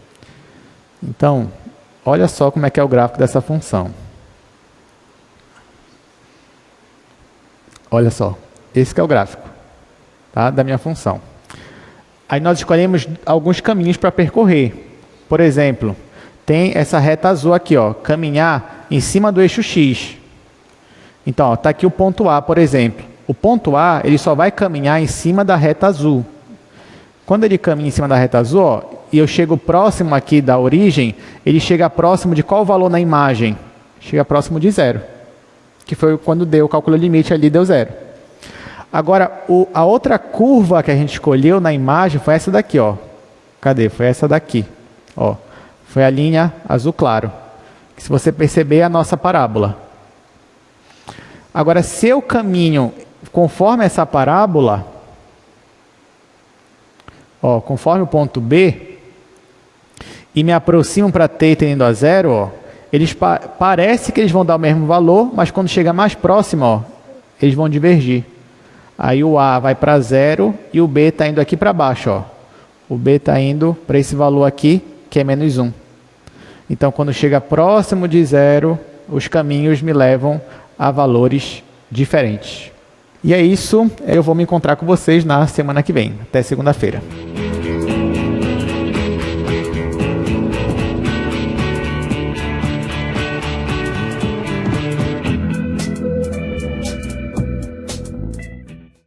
Então, olha só como é que é o gráfico dessa função. Olha só. Esse que é o gráfico, tá, da minha função. Aí nós escolhemos alguns caminhos para percorrer. Por exemplo, tem essa reta azul aqui, ó, caminhar em cima do eixo X. Então, está aqui o ponto A, por exemplo. O ponto A, ele só vai caminhar em cima da reta azul. Quando ele caminha em cima da reta azul, ó, e eu chego próximo aqui da origem, ele chega próximo de qual valor na imagem? Chega próximo de 0. Que foi quando deu o cálculo limite ali, deu 0. Agora, a outra curva que a gente escolheu na imagem foi essa daqui, ó. Cadê? Foi essa daqui. Ó. Foi a linha azul claro. Que, se você perceber, é a nossa parábola. Agora, se eu caminho conforme essa parábola, ó, conforme o ponto B, e me aproximo para T tendendo a 0, ó, eles parece que eles vão dar o mesmo valor, mas quando chega mais próximo, ó, eles vão divergir. Aí o A vai para 0 e o B está indo aqui para baixo. Ó. O B está indo para esse valor aqui, que é menos 1. Então, quando chega próximo de 0, os caminhos me levam a valores diferentes. E é isso. Eu vou me encontrar com vocês na semana que vem. Até segunda-feira.